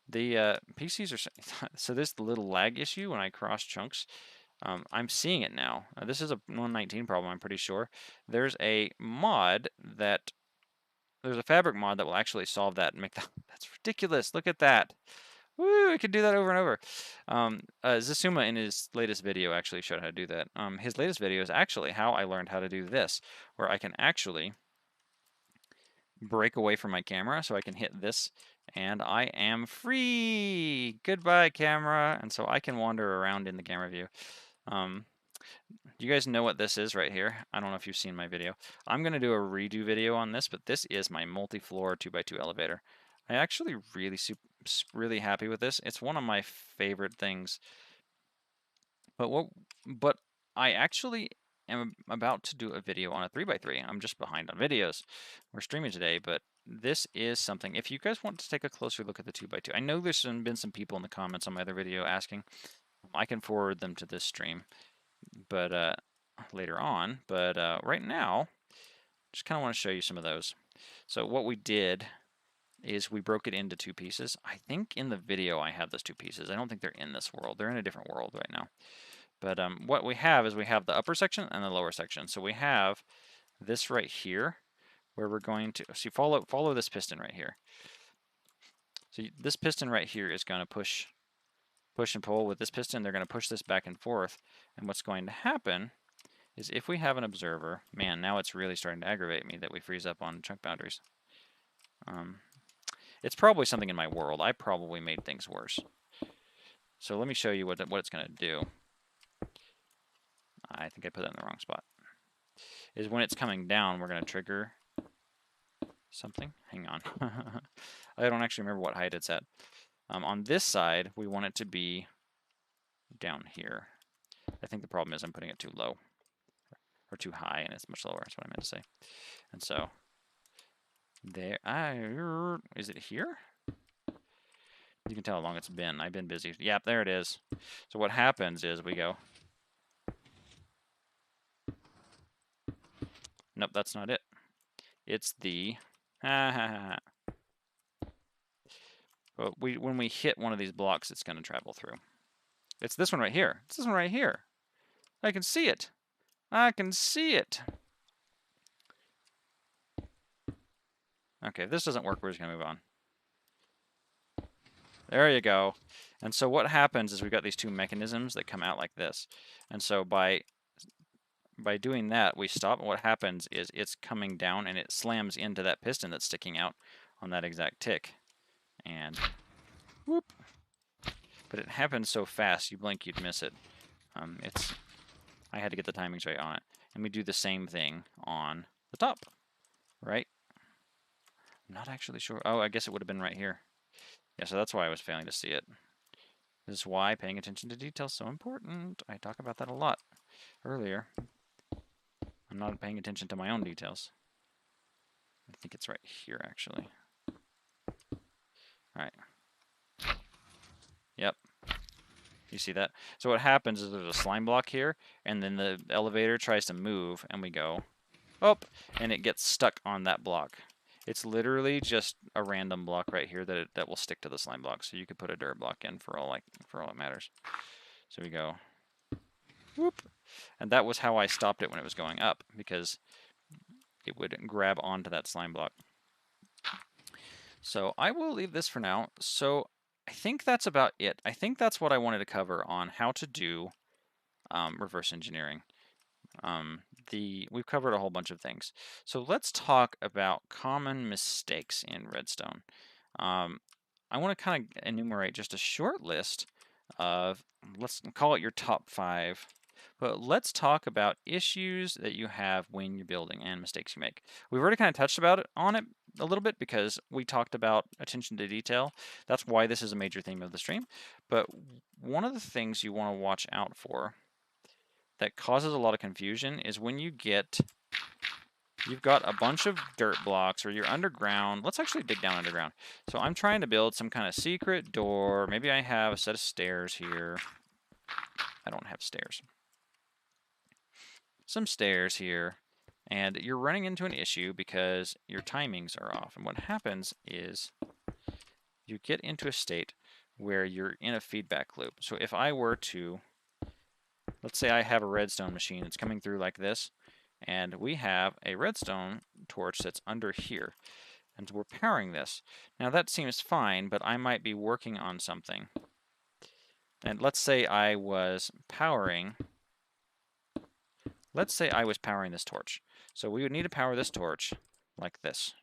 The PCs are so there's the little lag issue when I cross chunks. I'm seeing it now. This is a 119 problem, I'm pretty sure. There's a mod that there's a fabric mod that will actually solve that and make that. That's ridiculous. Look at that. Woo, I could do that over and over. Zasuma in his latest video actually showed how to do that. His latest video is actually how I learned how to do this, where I can actually break away from my camera so I can hit this and I am free. Goodbye, camera. And so I can wander around in the camera view. Do you guys know what this is right here? I don't know if you've seen my video. I'm going to do a redo video on this, but this is my multi-floor 2x2 elevator. I actually really happy with this. It's one of my favorite things. But I actually am about to do a video on a 3x3. I'm just behind on videos. We're streaming today, but this is something. If you guys want to take a closer look at the 2x2, I know there's been some people in the comments on my other video asking. I can forward them to this stream, but later on. But right now, just kind of want to show you some of those. So what we did is we broke it into 2 pieces. I think in the video I have those 2 pieces. I don't think they're in this world. They're in a different world right now. But what we have is we have the upper section and the lower section. So we have this right here, where we're going to see follow this piston right here. So this piston right here is going to push and pull with this piston. They're going to push this back and forth. And what's going to happen is if we have an observer, man, now it's really starting to aggravate me that we freeze up on chunk boundaries. It's probably something in my world. I probably made things worse. So let me show you what it's going to do. I think I put that in the wrong spot. Is when it's coming down, we're going to trigger something. Hang on. I don't actually remember what height it's at. On this side, we want it to be down here. I think the problem is I'm putting it too low. Or too high, and it's much lower. That's what I meant to say. And so, there. Is it here? You can tell how long it's been. I've been busy. Yep, there it is. So what happens is we go. Nope, that's not it. It's the. But when we hit one of these blocks, it's going to travel through. It's this one right here. It's this one right here. I can see it. I can see it. Okay, if this doesn't work, we're just going to move on. There you go. And so what happens is we've got these 2 mechanisms that come out like this. And so by doing that, we stop. And what happens is it's coming down and it slams into that piston that's sticking out on that exact tick. And whoop. But it happens so fast, you blink, you'd miss it. I had to get the timings right on it. And we do the same thing on the top, right? I'm not actually sure. Oh, I guess it would have been right here. Yeah, so that's why I was failing to see it. This is why paying attention to detail is so important. I talk about that a lot earlier. I'm not paying attention to my own details. I think it's right here, actually. All right. Yep. You see that? So what happens is there's a slime block here, and then the elevator tries to move, and we go, oh, and it gets stuck on that block. It's literally just a random block right here that will stick to the slime block. So you could put a dirt block in for all it matters. So we go, whoop, and that was how I stopped it when it was going up, because it would grab onto that slime block. So I will leave this for now. So I think that's about it. I think that's what I wanted to cover on how to do reverse engineering. We've covered a whole bunch of things. So let's talk about common mistakes in Redstone. I want to kind of enumerate just a short list of, let's call it your top 5. But let's talk about issues that you have when you're building and mistakes you make. We've already kind of touched on it a little bit because we talked about attention to detail. That's why this is a major theme of the stream. But one of the things you want to watch out for that causes a lot of confusion is when you get you've got a bunch of dirt blocks, or you're underground. Let's actually dig down underground. So I'm trying to build some kind of secret door. Maybe I have a set of stairs here. I don't have stairs. Some stairs here. And you're running into an issue because your timings are off. And what happens is you get into a state where you're in a feedback loop. So if I were to, let's say I have a redstone machine that's coming through like this, and we have a redstone torch that's under here, and we're powering this. Now that seems fine, but I might be working on something. And let's say I was powering this torch. So we would need to power this torch like this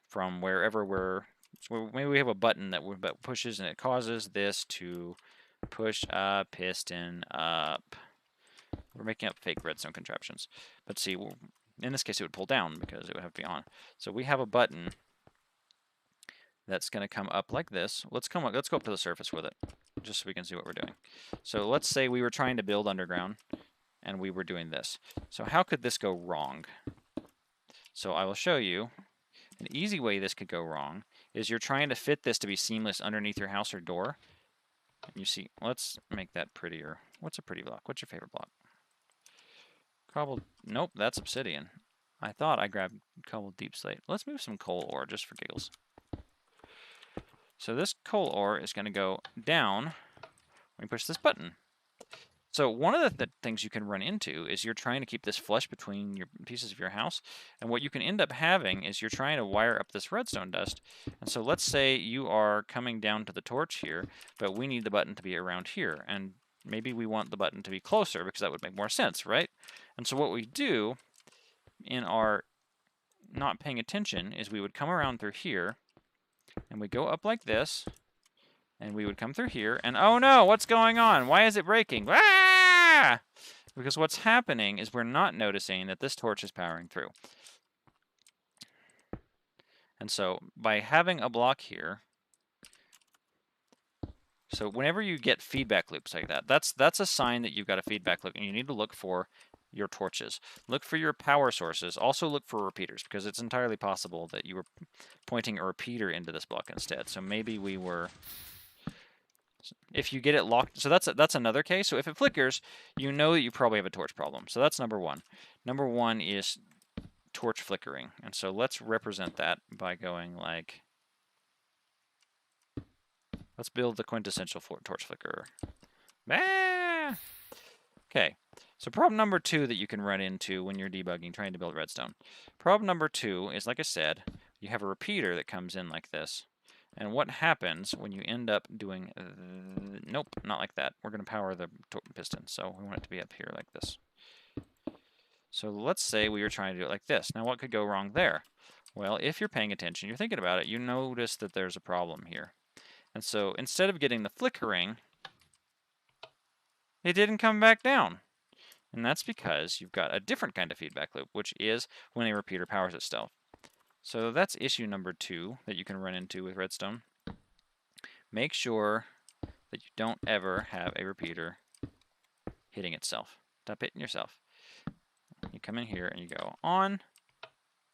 from wherever we're, so maybe we have a button that pushes and it causes this to push a piston up. We're making up fake redstone contraptions. But see, in this case it would pull down because it would have to be on. So we have a button that's going to come up like this. Let's go up to the surface with it, just so we can see what we're doing. So let's say we were trying to build underground, and we were doing this. So how could this go wrong? So I will show you an easy way this could go wrong is you're trying to fit this to be seamless underneath your house or door. And you see, let's make that prettier. What's a pretty block? What's your favorite block? Cobbled, nope, that's obsidian. I thought I grabbed cobbled deep slate. Let's move some coal ore just for giggles. So this coal ore is going to go down when you push this button. So one of the things you can run into is you're trying to keep this flush between your pieces of your house, and what you can end up having is you're trying to wire up this redstone dust. And so let's say you are coming down to the torch here, but we need the button to be around here, and maybe we want the button to be closer because that would make more sense, right? And so what we do in our not paying attention is we would come around through here, and we go up like this, and we would come through here, and oh no, what's going on? Why is it breaking? Ah! Because what's happening is we're not noticing that this torch is powering through. And so by having a block here, so whenever you get feedback loops like that, that's a sign that you've got a feedback loop, and you need to look for your torches. Look for your power sources. Also look for repeaters, because it's entirely possible that you were pointing a repeater into this block instead. So maybe we were... If you get it locked, so that's another case. So if it flickers, you know that you probably have a torch problem. So that's number one. Number one is torch flickering. And so let's represent that by going like, let's build the quintessential torch flickerer. Ah! Okay, so problem number two that you can run into when you're debugging, trying to build redstone. Problem number two is, like I said, you have a repeater that comes in like this. And what happens when you end up doing... nope, not like that. We're going to power the piston, so we want it to be up here like this. So let's say we were trying to do it like this. Now what could go wrong there? Well, if you're paying attention, you're thinking about it, you notice that there's a problem here. And so instead of getting the flickering, it didn't come back down. And that's because you've got a different kind of feedback loop, which is when a repeater powers itself. So that's issue number two that you can run into with redstone. Make sure that you don't ever have a repeater hitting itself. Stop hitting yourself. You come in here and you go on.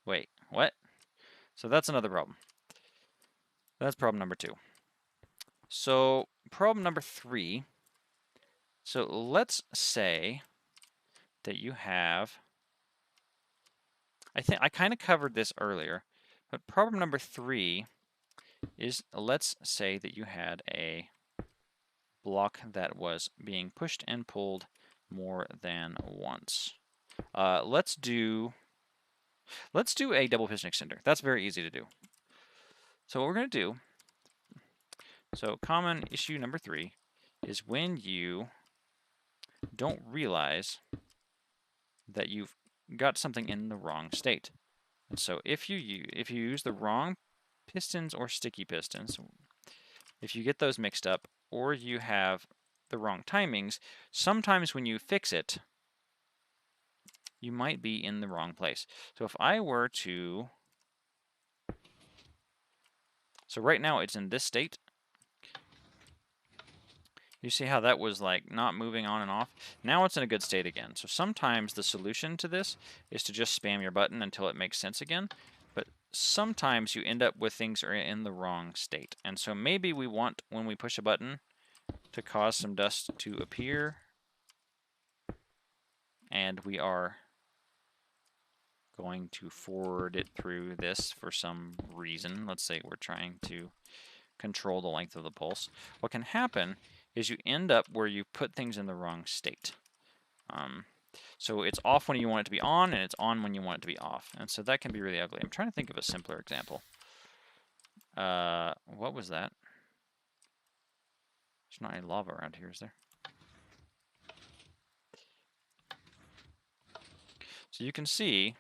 Wait, what? So that's another problem. That's problem number two. So problem number three. So let's say that you have... I think I kind of covered this earlier, but problem number three is, let's say that you had a block that was being pushed and pulled more than once. Let's do a double piston extender. That's very easy to do. So what we're going to do, so common issue number three is when you don't realize that you've got something in the wrong state. And so if you use the wrong pistons or sticky pistons, if you get those mixed up, or you have the wrong timings, sometimes when you fix it, you might be in the wrong place. So if I were to... So right now it's in this state. You see how that was like not moving on and off? Now it's in a good state again. So sometimes the solution to this is to just spam your button until it makes sense again. But sometimes you end up with things are in the wrong state. And so maybe we want, when we push a button, to cause some dust to appear. And we are going to forward it through this for some reason. Let's say we're trying to control the length of the pulse. What can happen is you end up where you put things in the wrong state. So it's off when you want it to be on, and it's on when you want it to be off. And so that can be really ugly. I'm trying to think of a simpler example. What was that? There's not any lava around here, is there? So you can see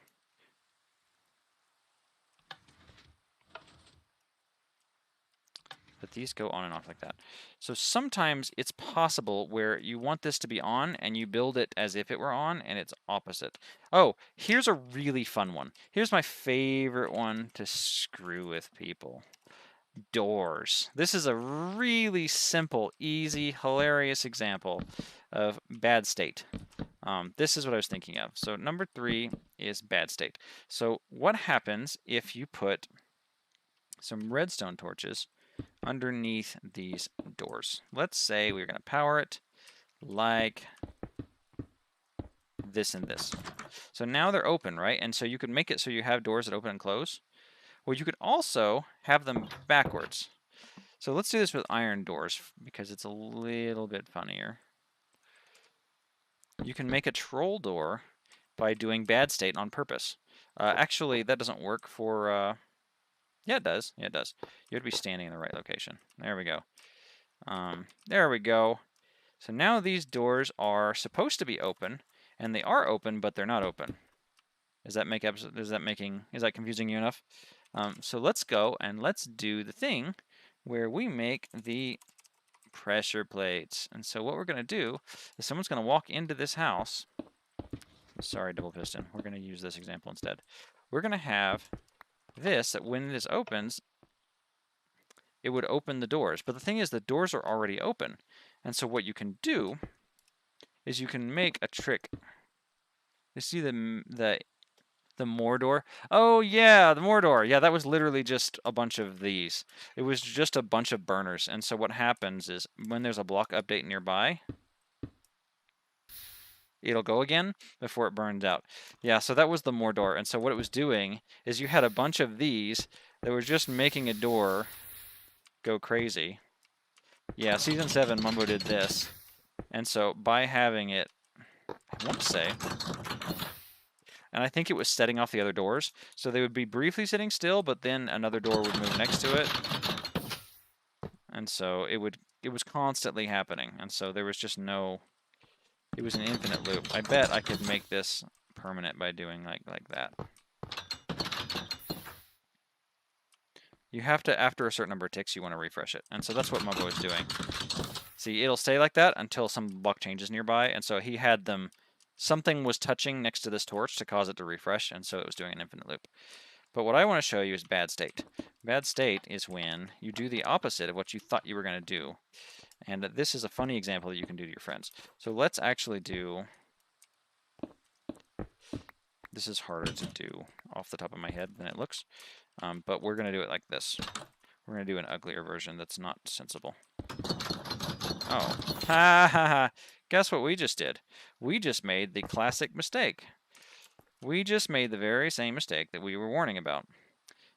that these go on and off like that. So sometimes it's possible where you want this to be on and you build it as if it were on and it's opposite. Oh, here's a really fun one. Here's my favorite one to screw with people. Doors. This is a really simple, easy, hilarious example of bad state. This is what I was thinking of. So number 3 is bad state. So what happens if you put some redstone torches underneath these doors? Let's say we're going to power it like this and this. So now they're open, right? And so you could make it so you have doors that open and close. Well, you could also have them backwards. So let's do this with iron doors because it's a little bit funnier. You can make a troll door by doing bad state on purpose. Actually, that doesn't work for... yeah, it does. Yeah, it does. You have to be standing in the right location. There we go. There we go. So now these doors are supposed to be open, and they are open, but they're not open. Is that confusing you enough? So let's go and let's do the thing where we make the pressure plates. And so what we're going to do is someone's going to walk into this house. Sorry, double piston. We're going to use this example instead. We're going to have this, that when this opens, it would open the doors. But the thing is, the doors are already open. And so what you can do is you can make a trick. You see the Mor-door? Oh yeah, the Mor-door. Yeah, that was literally just a bunch of these. It was just a bunch of burners. And so what happens is when there's a block update nearby, it'll go again before it burns out. Yeah, so that was the Mor-door. And so what it was doing is you had a bunch of these that were just making a door go crazy. Yeah, Season 7, Mumbo did this. And so by having it, I want to say, and I think it was setting off the other doors, so they would be briefly sitting still, but then another door would move next to it. And so it was constantly happening. And so there was just no... It was an infinite loop. I bet I could make this permanent by doing like that. You have to, after a certain number of ticks, you want to refresh it. And so that's what Mumbo is doing. See, it'll stay like that until some block changes nearby. And so he had them... Something was touching next to this torch to cause it to refresh, and so it was doing an infinite loop. But what I want to show you is bad state. Bad state is when you do the opposite of what you thought you were going to do. And this is a funny example that you can do to your friends. So let's actually do... This is harder to do off the top of my head than it looks. But we're going to do it like this. We're going to do an uglier version that's not sensible. Oh. Ha ha ha. Guess what we just did? We just made the classic mistake. We just made the very same mistake that we were warning about.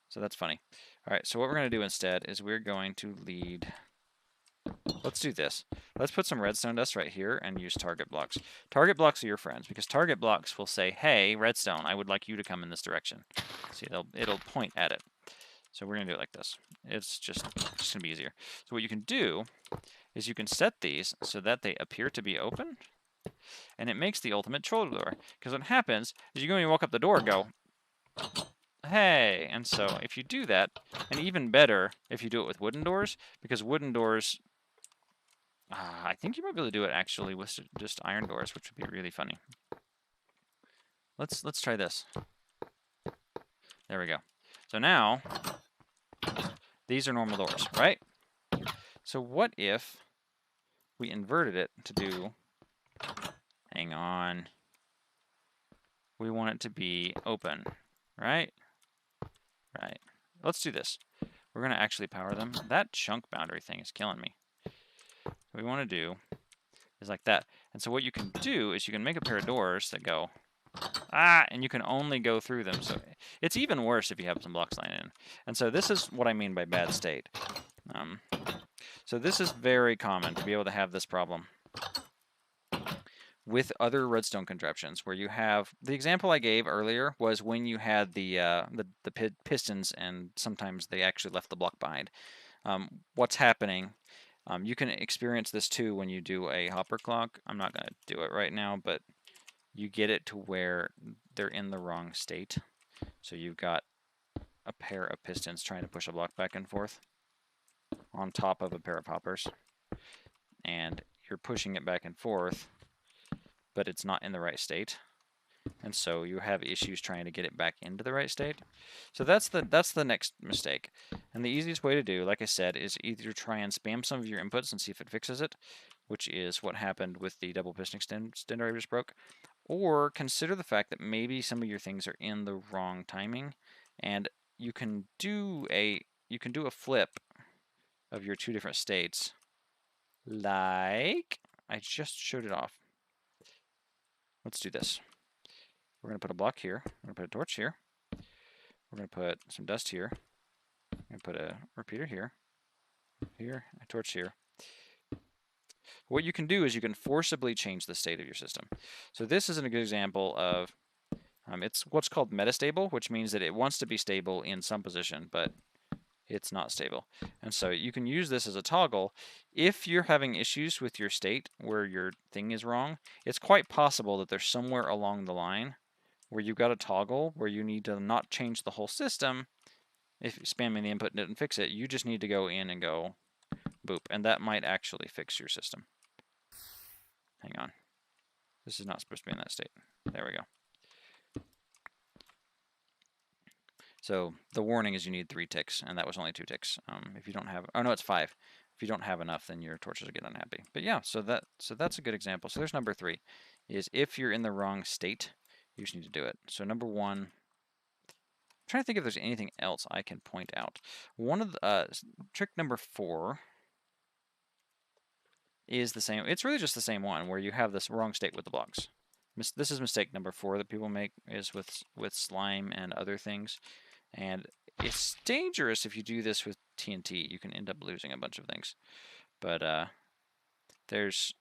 So that's funny. All right, so what we're going to do instead is we're going to lead... Let's do this. Let's put some redstone dust right here and use target blocks. Target blocks are your friends because target blocks will say, hey, redstone, I would like you to come in this direction. See, it'll point at it. So we're going to do it like this. It's just going to be easier. So what you can do is you can set these so that they appear to be open, and it makes the ultimate troll door. Because what happens is you go and you walk up the door and go, hey! And so if you do that, and even better if you do it with wooden doors, because wooden doors, I think you might be able to do it actually with just iron doors, which would be really funny. Let's try this. There we go. So now, these are normal doors, right? So what if we inverted it to do, hang on, we want it to be open, right? Right. Let's do this. We're going to actually power them. That chunk boundary thing is killing me. What we want to do is like that. And so what you can do is you can make a pair of doors that go, and you can only go through them. So it's even worse if you have some blocks lying in. And so this is what I mean by bad state. So this is very common to be able to have this problem with other redstone contraptions, where you have the example I gave earlier was when you had the pistons, and sometimes they actually left the block behind. What's happening? You can experience this too when you do a hopper clock. I'm not going to do it right now, but you get it to where they're in the wrong state. So you've got a pair of pistons trying to push a block back and forth on top of a pair of hoppers, and you're pushing it back and forth, but it's not in the right state, and so you have issues trying to get it back into the right state. So that's the next mistake. And the easiest way to do, like I said, is either try and spam some of your inputs and see if it fixes it, which is what happened with the double piston extender I just broke, or consider the fact that maybe some of your things are in the wrong timing, and you can do a flip of your two different states, like I just showed it off. Let's do this. We're going to put a block here. We're going to put a torch here. We're going to put some dust here. We're going to put a repeater here, a torch here. What you can do is you can forcibly change the state of your system. So this is a good example of, it's what's called metastable, which means that it wants to be stable in some position, but it's not stable. And so you can use this as a toggle. If you're having issues with your state where your thing is wrong, it's quite possible that there's somewhere along the line where you've got a toggle where you need to not change the whole system. If spamming the input didn't fix it, you just need to go in and go boop, and that might actually fix your system. Hang on. This is not supposed to be in that state. There we go. So the warning is you need 3 ticks, and that was only 2 ticks. If you don't have, oh no, it's 5. If you don't have enough, then your torches will get unhappy. But yeah, so that's a good example. So there's number 3, is if you're in the wrong state, you just need to do it. So number 1, I'm trying to think if there's anything else I can point out. One of the trick number 4 is the same. It's really just the same one, where you have this wrong state with the blocks. This is mistake number 4 that people make, is with slime and other things. And it's dangerous if you do this with TNT. You can end up losing a bunch of things. But there's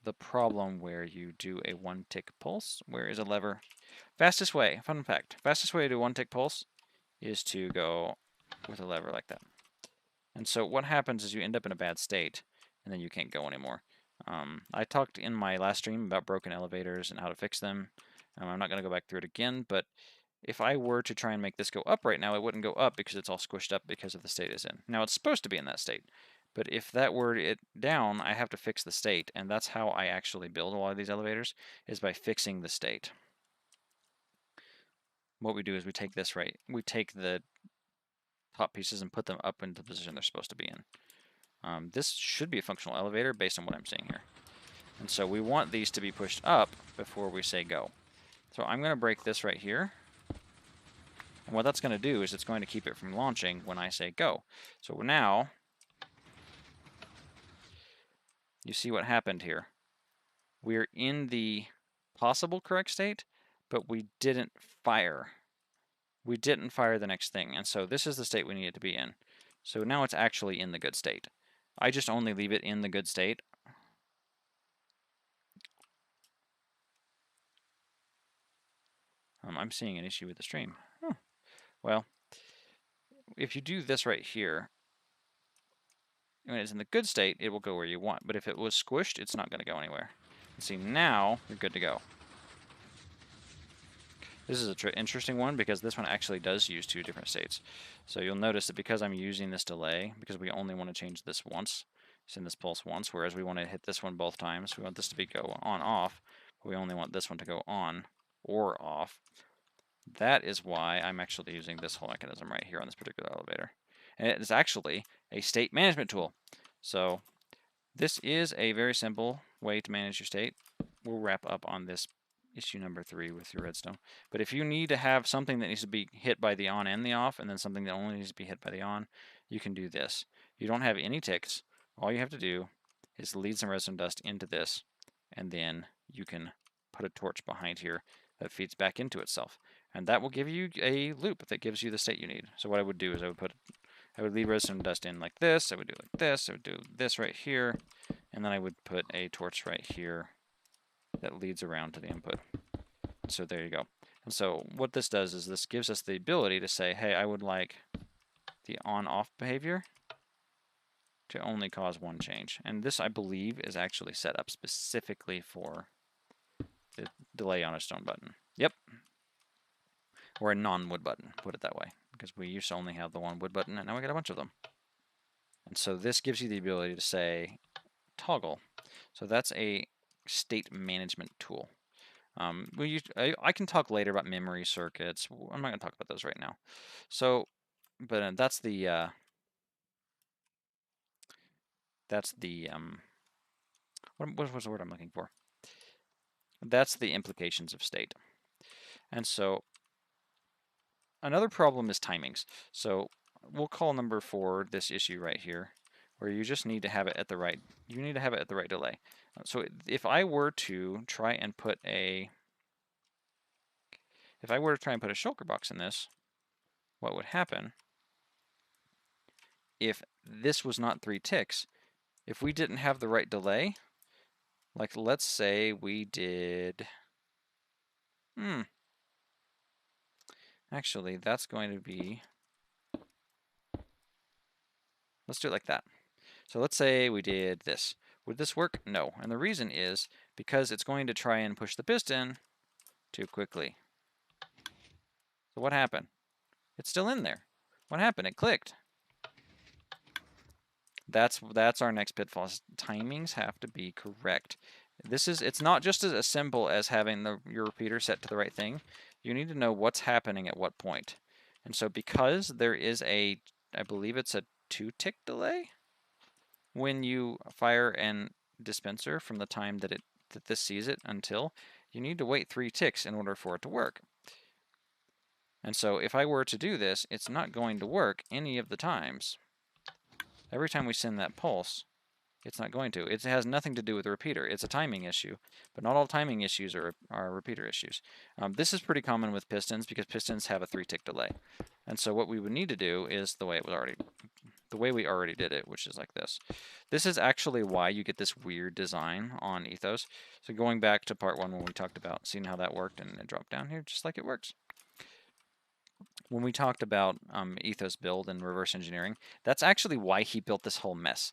the problem where you do a 1-tick pulse. Where is a lever? Fastest way, fun fact, fastest way to do a 1-tick pulse is to go with a lever like that. And so what happens is you end up in a bad state, and then you can't go anymore. I talked in my last stream about broken elevators and how to fix them. I'm not going to go back through it again, but if I were to try and make this go up right now, it wouldn't go up because it's all squished up because of the state it's in. Now, it's supposed to be in that state, but if that were it down, I have to fix the state, and that's how I actually build a lot of these elevators, is by fixing the state. What we do is we take this we take the top pieces and put them up into the position they're supposed to be in. This should be a functional elevator based on what I'm seeing here. And so we want these to be pushed up before we say go. So I'm going to break this right here. And what that's going to do is it's going to keep it from launching when I say go. So now, you see what happened here. We're in the possible correct state, but we didn't fire. We didn't fire the next thing. And so this is the state we need it to be in. So now it's actually in the good state. I just only leave it in the good state. I'm seeing an issue with the stream. Huh. Well, if you do this right here, when it's in the good state, it will go where you want. But if it was squished, it's not going to go anywhere. And see, now you're good to go. This is an interesting one because this one actually does use 2 different states. So you'll notice that because I'm using this delay, because we only want to change this once, send this pulse once, whereas we want to hit this one both times. We want this to be go on off, but we only want this one to go on or off. That is why I'm actually using this whole mechanism right here on this particular elevator. And it is actually a state management tool. So This is a very simple way to manage your state. We'll wrap up on this issue number 3 with your redstone. But if you need to have something that needs to be hit by the on and the off, and then something that only needs to be hit by the on, you can do this. You don't have any ticks. All you have to do is lead some redstone dust into this, and then you can put a torch behind here that feeds back into itself. And that will give you a loop that gives you the state you need. So what I would do is I would leave redstone dust in like this, I would do it like this, I would do this right here, and then I would put a torch right here that leads around to the input. So there you go. And so what this does is this gives us the ability to say, hey, I would like the on-off behavior to only cause one change. And this, I believe, is actually set up specifically for the delay on a stone button. Yep. Or a non-wood button, put it that way. Because we used to only have the one wood button, and now we got a bunch of them. And so this gives you the ability to say toggle. So that's a state management tool. I can talk later about memory circuits. I'm not going to talk about those right now. So, but that's the what was the word I'm looking for? That's the implications of state. And so another problem is timings. So we'll call number 4 this issue right here, where you just need to have it at the right. You need to have it at the right delay. So if I were to try and put a shulker box in this, what would happen if this was not 3 ticks? If we didn't have the right delay, like let's say we did, actually that's going to be, let's do it like that. So let's say we did this. Would this work? No. And the reason is because it's going to try and push the piston too quickly. So what happened? It's still in there. What happened? It clicked. That's our next pitfall. Timings have to be correct. It's not just as simple as having your repeater set to the right thing. You need to know what's happening at what point. And so because there is I believe it's a 2-tick delay when you fire an dispenser from the time that this sees it until, you need to wait 3 ticks in order for it to work. And so if I were to do this, it's not going to work any of the times. Every time we send that pulse, it's not going to. It has nothing to do with the repeater. It's a timing issue, but not all timing issues are repeater issues. This is pretty common with pistons because pistons have a 3-tick delay. And so what we would need to do is the way we already did it, which is like this. This is actually why you get this weird design on Ethos. So going back to part 1 when we talked about seeing how that worked, and it dropped down here just like it works. When we talked about Ethos build and reverse engineering, that's actually why he built this whole mess,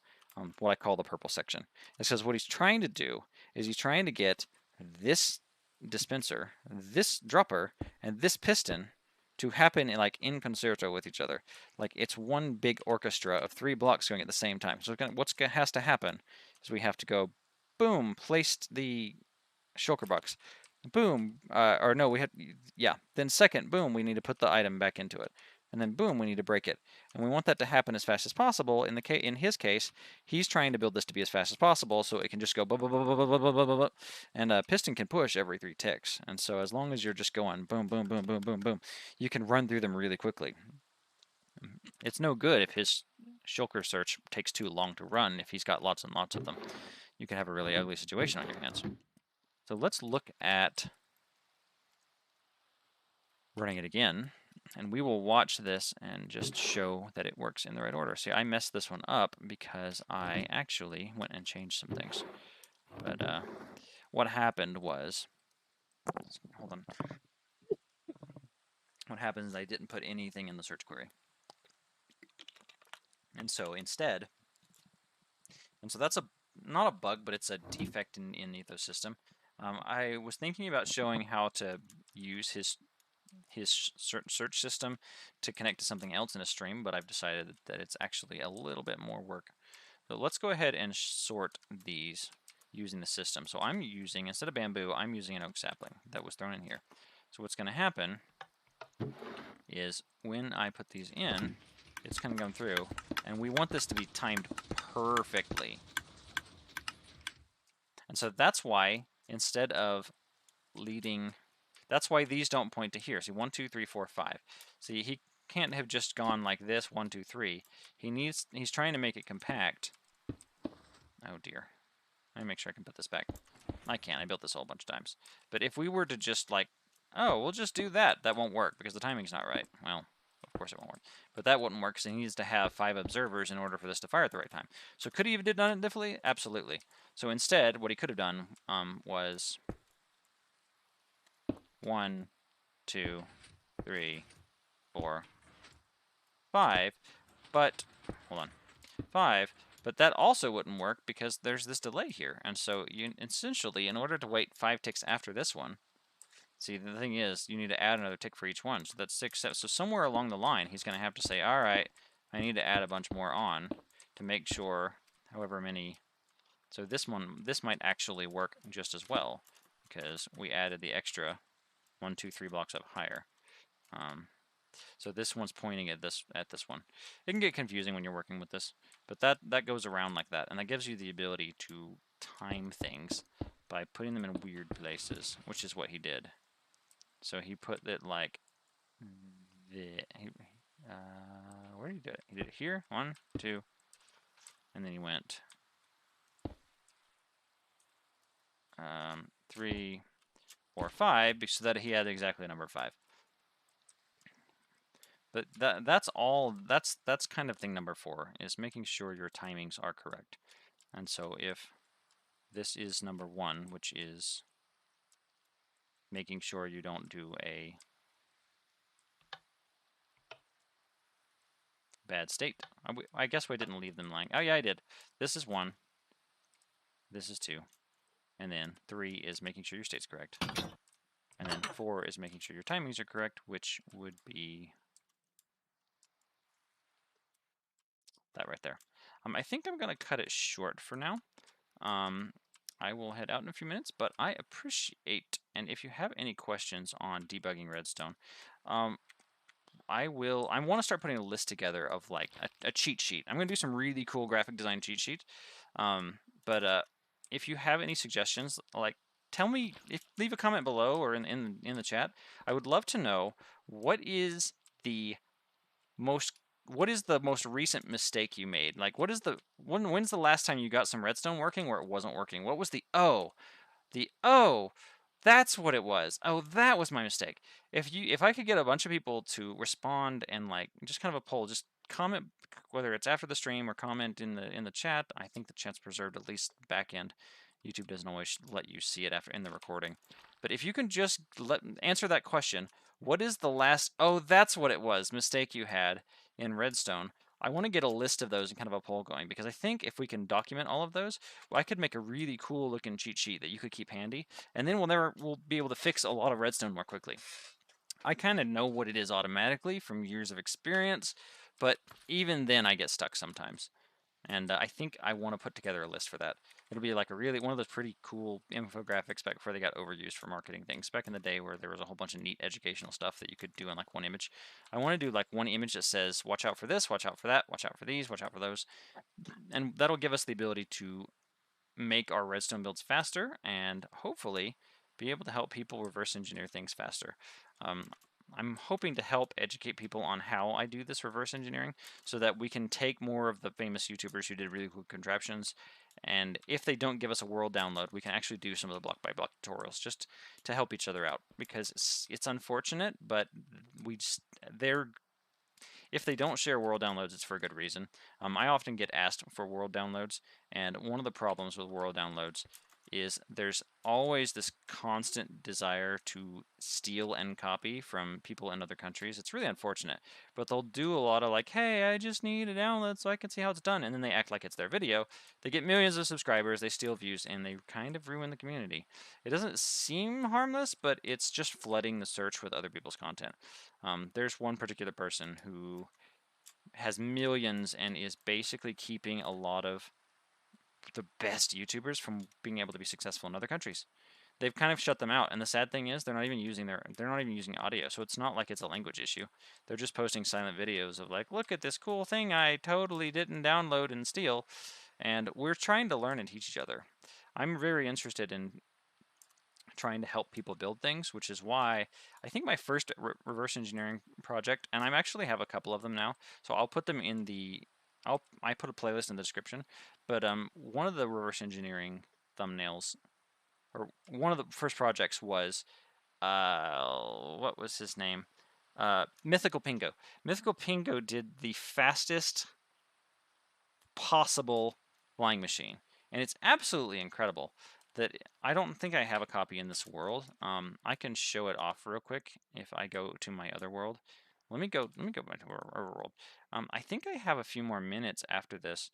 what I call the purple section. It's because what he's trying to do is he's trying to get this dispenser, this dropper, and this piston to happen in concerto with each other. Like it's one big orchestra of 3 blocks going at the same time. So what has to happen is we have to go, boom, placed the shulker box. Boom, or no, then second, boom, we need to put the item back into it. And then boom, we need to break it. And we want that to happen as fast as possible. In his case, he's trying to build this to be as fast as possible so it can just go blah, blah, blah, blah, blah, blah, blah, blah, blah. And a piston can push every 3 ticks. And so as long as you're just going boom, boom, boom, boom, boom, boom, you can run through them really quickly. It's no good if his shulker search takes too long to run if he's got lots and lots of them. You can have a really ugly situation on your hands. So let's look at running it again, and we will watch this and just show that it works in the right order. See, I messed this one up because I actually went and changed some things. But what happened was, hold on. What happens is I didn't put anything in the search query. And so instead, that's not a bug, but it's a defect in the Ethos system. I was thinking about showing how to use his search system to connect to something else in a stream, but I've decided that it's actually a little bit more work. So let's go ahead and sort these using the system. So I'm using, instead of bamboo, I'm using an oak sapling that was thrown in here. So what's going to happen is when I put these in, it's going to come through, and we want this to be timed perfectly. And so that's why instead of leading, that's why these don't point to here. See, 1, 2, 3, 4, 5. See, he can't have just gone like this, 1, 2, 3. He's trying to make it compact. Oh dear. Let me make sure I can put this back. I can't. I built this a whole bunch of times. But if we were to just like, oh, we'll just do that, that won't work because the timing's not right. Well, of course it won't work. But that wouldn't work because he needs to have 5 observers in order for this to fire at the right time. So could he have done it differently? Absolutely. So instead, what he could have done was 1, 2, 3, 4, 5. But, hold on, 5. But that also wouldn't work because there's this delay here. And so you essentially, in order to wait 5 ticks after this one, see, the thing is, you need to add another tick for each one. So that's 6, 7. So somewhere along the line, he's going to have to say, all right, I need to add a bunch more on to make sure however many. So this might actually work just as well because we added the extra 1, 2, 3 blocks up higher. So this one's pointing at this one. It can get confusing when you're working with this, but that goes around like that, and that gives you the ability to time things by putting them in weird places, which is what he did. So he put it like where did he do it? He did it here, 1, 2, and then he went 3, 4, 5, so that he had exactly a number 5. But that's all. That's kind of thing number 4 is making sure your timings are correct. And so if this is number 1, which is making sure you don't do a bad state. I guess we didn't leave them lying. Oh yeah, I did. This is 1. This is 2. And then 3 is making sure your state's correct. And then 4 is making sure your timings are correct, which would be that right there. I think I'm going to cut it short for now. I will head out in a few minutes, but I appreciate, and if you have any questions on debugging Redstone, I want to start putting a list together of like a cheat sheet. I'm going to do some really cool graphic design cheat sheet. But if you have any suggestions, like tell me, leave a comment below or in the chat. I would love to know what is the most recent mistake you made? Like when's the last time you got some redstone working where it wasn't working? What was the that's what it was. Oh, that was my mistake. If I could get a bunch of people to respond and like just kind of a poll, just comment whether it's after the stream or comment in the chat. I think the chat's preserved at least back end. YouTube doesn't always let you see it after in the recording. But if you can just answer that question, what is the last that's what it was mistake you had in Redstone? I want to get a list of those and kind of a poll going because I think if we can document all of those, well, I could make a really cool looking cheat sheet that you could keep handy, and then we'll be able to fix a lot of redstone more quickly. I kind of know what it is automatically from years of experience, but even then I get stuck sometimes. And I think I want to put together a list for that. It'll be like one of those pretty cool infographics back before they got overused for marketing things. Back in the day where there was a whole bunch of neat educational stuff that you could do in like one image. I want to do like one image that says, watch out for this, watch out for that, watch out for these, watch out for those. And that'll give us the ability to make our redstone builds faster and hopefully be able to help people reverse engineer things faster. I'm hoping to help educate people on how I do this reverse engineering so that we can take more of the famous YouTubers who did really cool contraptions, and if they don't give us a world download, we can actually do some of the block by block tutorials just to help each other out, because it's unfortunate, but if they don't share world downloads, it's for a good reason. I often get asked for world downloads, and one of the problems with world downloads is there's always this constant desire to steal and copy from people in other countries. It's really unfortunate, but they'll do a lot of like, hey, I just need a download so I can see how it's done, and then they act like it's their video. They get millions of subscribers, they steal views, and they kind of ruin the community. It doesn't seem harmless, but it's just flooding the search with other people's content. There's one particular person who has millions and is basically keeping a lot of the best YouTubers from being able to be successful in other countries. They've kind of shut them out, and the sad thing is they're not even using audio, so it's not like it's a language issue. They're just posting silent videos of like, look at this cool thing I totally didn't download and steal, and we're trying to learn and teach each other. I'm very interested in trying to help people build things, which is why I think my first reverse engineering project, and I actually have a couple of them now, so I'll put them in the, I put a playlist in the description, but one of the reverse engineering thumbnails, or one of the first projects was, what was his name? MythicalPingu. MythicalPingu did the fastest possible flying machine, and it's absolutely incredible. That I don't think I have a copy in this world. I can show it off real quick if I go to my other world. Let me go back to our world. I think I have a few more minutes after this.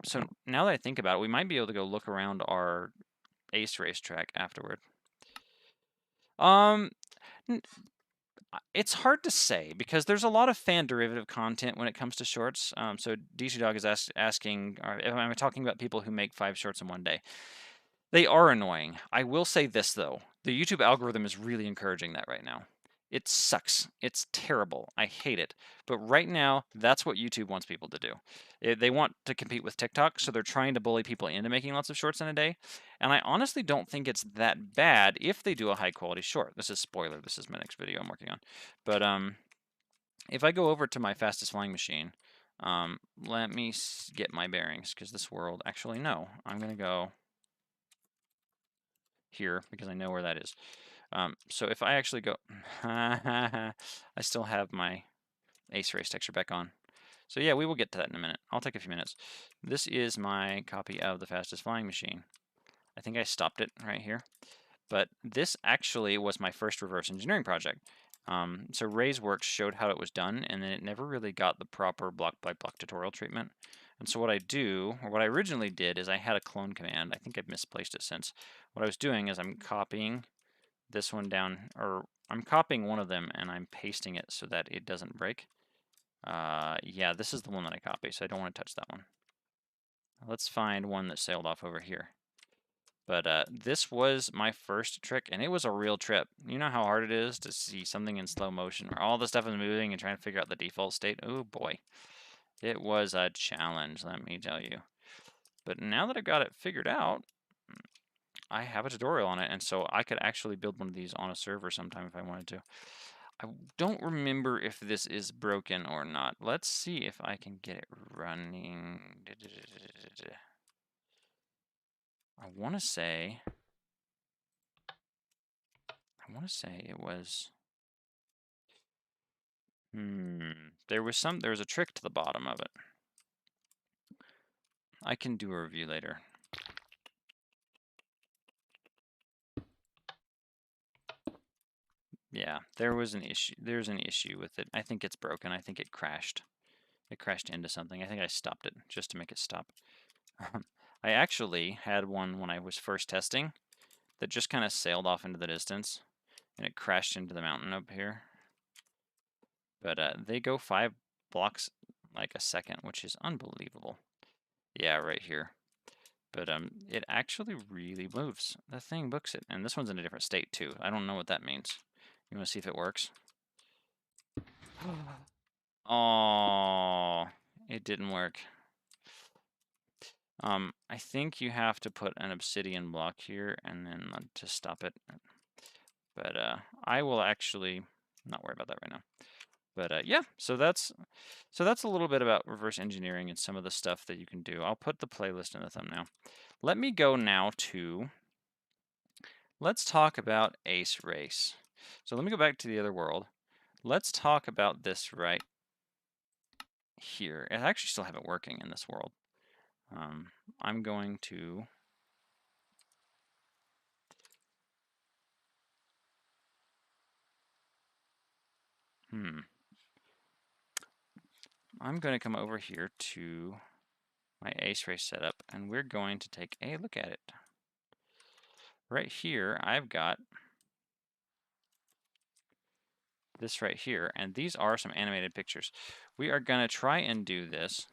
So now that I think about it, we might be able to go look around our Ace racetrack afterward. It's hard to say because there's a lot of fan derivative content when it comes to shorts. So DC Dog is asking, am I talking about people who make 5 shorts in one day? They are annoying. I will say this though, the YouTube algorithm is really encouraging that right now. It sucks. It's terrible. I hate it. But right now, that's what YouTube wants people to do. They want to compete with TikTok, so they're trying to bully people into making lots of shorts in a day. And I honestly don't think it's that bad if they do a high quality short. This is spoiler. This is my next video I'm working on. But if I go over to my fastest flying machine, let me get my bearings because this world, actually no, I'm going to go here because I know where that is. So if I actually go, I still have my Ace Race texture back on. So yeah, we will get to that in a minute. I'll take a few minutes. This is my copy of the fastest flying machine. I think I stopped it right here. But this actually was my first reverse engineering project. So Ray's work showed how it was done, and then it never really got the proper block by block tutorial treatment. And so what I do, or what I originally did, is I had a clone command. I think I've misplaced it since. What I was doing is I'm copying this one down, or I'm copying one of them and I'm pasting it so that it doesn't break. Yeah, this is the one that I copied, so I don't want to touch that one. Let's find one that sailed off over here. But this was my first trick, and it was a real trip. You know how hard it is to see something in slow motion where all the stuff is moving and trying to figure out the default state? Oh boy. It was a challenge, let me tell you. But now that I've got it figured out, I have a tutorial on it, and so I could actually build one of these on a server sometime if I wanted to. I don't remember if this is broken or not. Let's see if I can get it running. I want to say it was, there was a trick to the bottom of it. I can do a review later. Yeah, there's an issue with it. I think it's broken. I think it crashed. It crashed into something. I think I stopped it just to make it stop. I actually had one when I was first testing that just kind of sailed off into the distance, and it crashed into the mountain up here. But they go 5 blocks like a second, which is unbelievable. Yeah, right here. But it actually really moves. The thing books it, and this one's in a different state too. I don't know what that means. You want to see if it works? Oh, it didn't work. I think you have to put an obsidian block here and then to stop it. But I will actually not worry about that right now. But yeah, so that's a little bit about reverse engineering and some of the stuff that you can do. I'll put the playlist in the thumbnail. Let me go now to, let's talk about Ace Race. So let me go back to the other world. Let's talk about this right here. I actually still have it working in this world. I'm going to I'm going to come over here to my Ace Race setup, and we're going to take a look at it. Right here, I've got this right here, and these are some animated pictures. We are going to try and do this.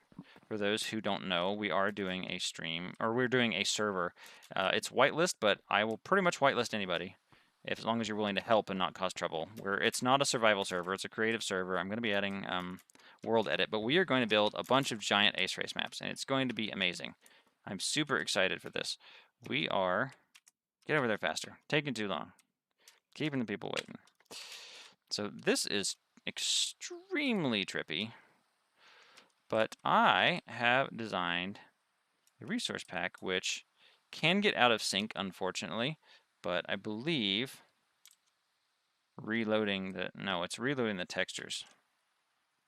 For those who don't know, we are doing a stream, or we're doing a server. It's whitelist, but I will pretty much whitelist anybody, as long as you're willing to help and not cause trouble. It's not a survival server, it's a creative server. I'm going to be adding WORLDEDIT, but we are going to build a bunch of giant Ace Race maps, and it's going to be amazing. I'm super excited for this. we are... Get over there faster. Taking too long. Keeping the people waiting. So this is extremely trippy, but I have designed a resource pack which can get out of sync, unfortunately, but I believe reloading the... No, it's reloading the textures.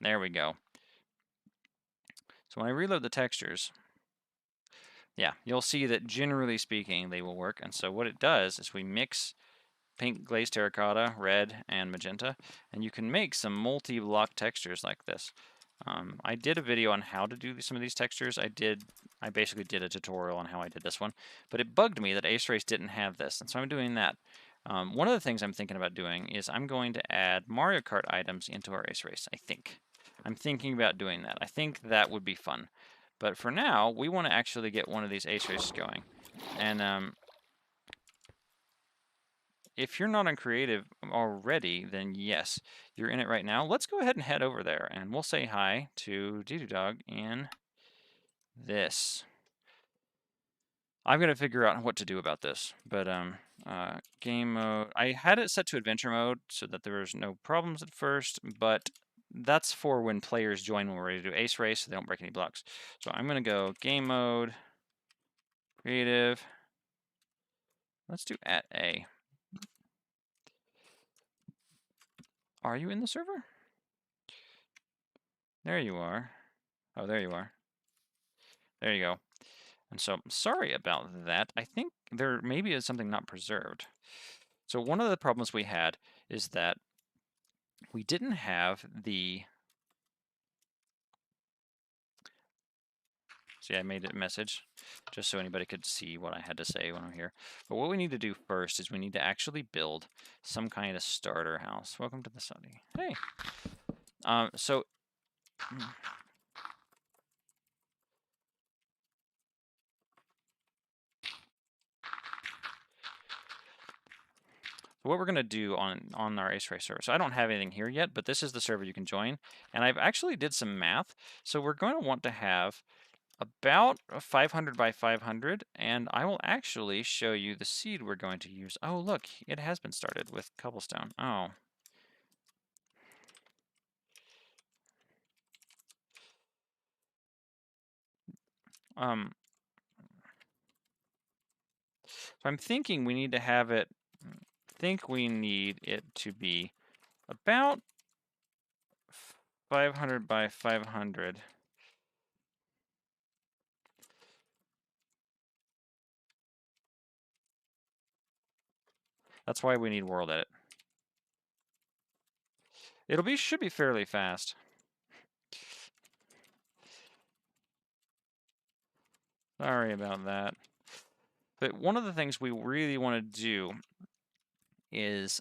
There we go. So when I reload the textures, yeah, you'll see that generally speaking, they will work. And so what it does is we mix pink glazed terracotta, red, and magenta, and you can make some multi-block textures like this. I did a video on how to do some of these textures. I basically did a tutorial on how I did this one, but it bugged me that Ace Race didn't have this, and so I'm doing that. One of the things I'm thinking about doing is I'm going to add Mario Kart items into our Ace Race, I think. I'm thinking about doing that. I think that would be fun. But for now, we want to actually get one of these Ace Races going. And if you're not on creative already, then yes, you're in it right now. Let's go ahead and head over there, and we'll say hi to Dog in this. I'm going to figure out what to do about this, but game mode, I had it set to adventure mode so that there was no problems at first, but that's for when players join when we're ready to do Ace Race so they don't break any blocks. So I'm going to go game mode, creative, let's do @A. Are you in the server? There you are. Oh, there you are. There you go. And so, sorry about that. I think there maybe is something not preserved. So one of the problems we had is that we didn't have the... See, I made a message just so anybody could see what I had to say when I'm here. But what we need to do first is we need to actually build some kind of starter house. Welcome to the study. Hey. So what we're going to do on our Ace Race server, so I don't have anything here yet, but this is the server you can join, and I've actually did some math. So we're going to want to have about 500 by 500, and I will actually show you the seed we're going to use. Oh, look, it has been started with cobblestone. Oh. So I'm thinking we need to have it, we need it to be about 500 by 500. That's why we need WorldEdit. Should be fairly fast. Sorry about that. But one of the things we really want to do is,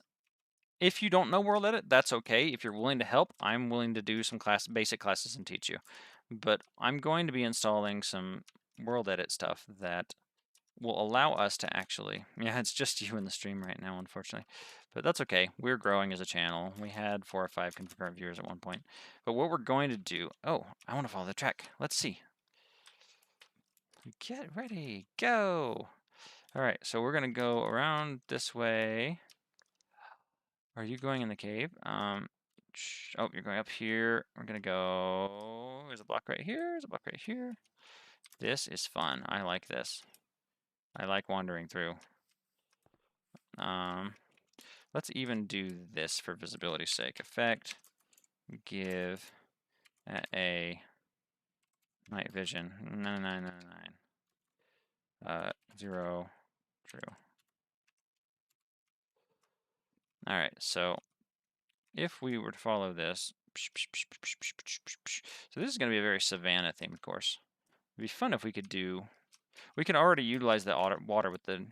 if you don't know WorldEdit, that's okay. If you're willing to help, I'm willing to do some basic classes and teach you. But I'm going to be installing some WorldEdit stuff that will allow us to actually... Yeah, it's just you in the stream right now, unfortunately. But that's okay. We're growing as a channel. We had 4 or 5 concurrent viewers at one point. But what we're going to do... Oh, I want to follow the track. Let's see. Get ready. Go. All right, so we're going to go around this way. Are you going in the cave? Oh, you're going up here. We're going to go... There's a block right here. There's a block right here. This is fun. I like this. I like wandering through. Let's even do this for visibility's sake. Effect, give a night vision 9999. 0, true. All right, so if we were to follow this, so this is going to be a very Savannah themed course. It'd be fun if we could do... We can already utilize the water with the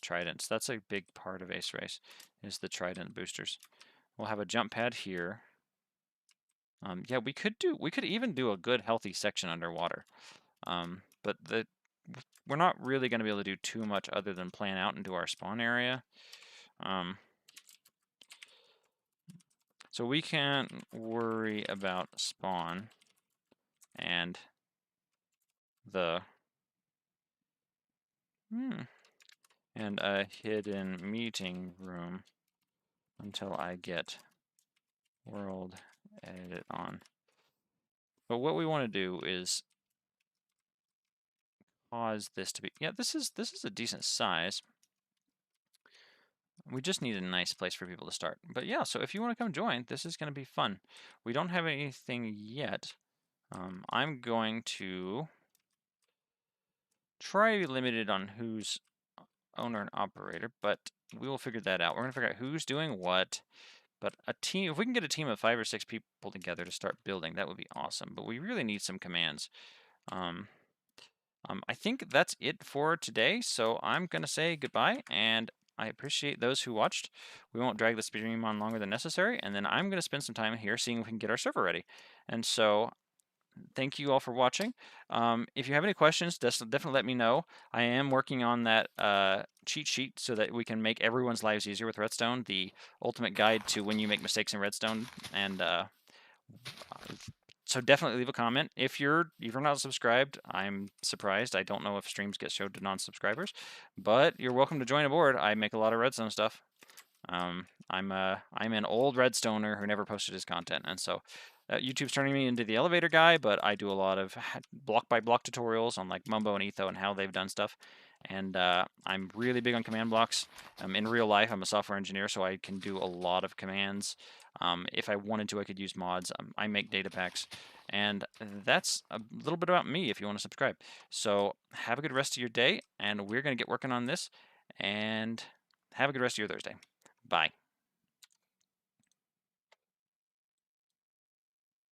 tridents. That's a big part of Ace Race, is the trident boosters. We'll have a jump pad here. Yeah, we could even do a good healthy section underwater. But we're not really going to be able to do too much other than plan out into our spawn area. So we can't worry about spawn and the... and a hidden meeting room until I get world edit on. But what we want to do is cause this to be, yeah, this is a decent size. We just need a nice place for people to start. But yeah, so if you want to come join, this is going to be fun. We don't have anything yet. I'm going to try to be limited on who's owner and operator, but we will figure that out. We're going to figure out who's doing what. But a team, if we can get a team of 5 or 6 people together to start building, that would be awesome. But we really need some commands. I think that's it for today. So I'm going to say goodbye, and I appreciate those who watched. We won't drag the stream on longer than necessary, and then I'm going to spend some time here seeing if we can get our server ready. And so thank you all for watching. If you have any questions, definitely let me know. I am working on that cheat sheet so that we can make everyone's lives easier with Redstone, the ultimate guide to when you make mistakes in Redstone. And so definitely leave a comment. If you're not subscribed, I'm surprised. I don't know if streams get showed to non-subscribers, but you're welcome to join aboard. I make a lot of Redstone stuff. I'm an old Redstoner who never posted his content, and so YouTube's turning me into the elevator guy, but I do a lot of block by block tutorials on like Mumbo and Etho and how they've done stuff. And I'm really big on command blocks. In real life, I'm a software engineer, so I can do a lot of commands. If I wanted to, I could use mods. I make data packs. And that's a little bit about me if you want to subscribe. So have a good rest of your day, and we're going to get working on this. And have a good rest of your Thursday. Bye.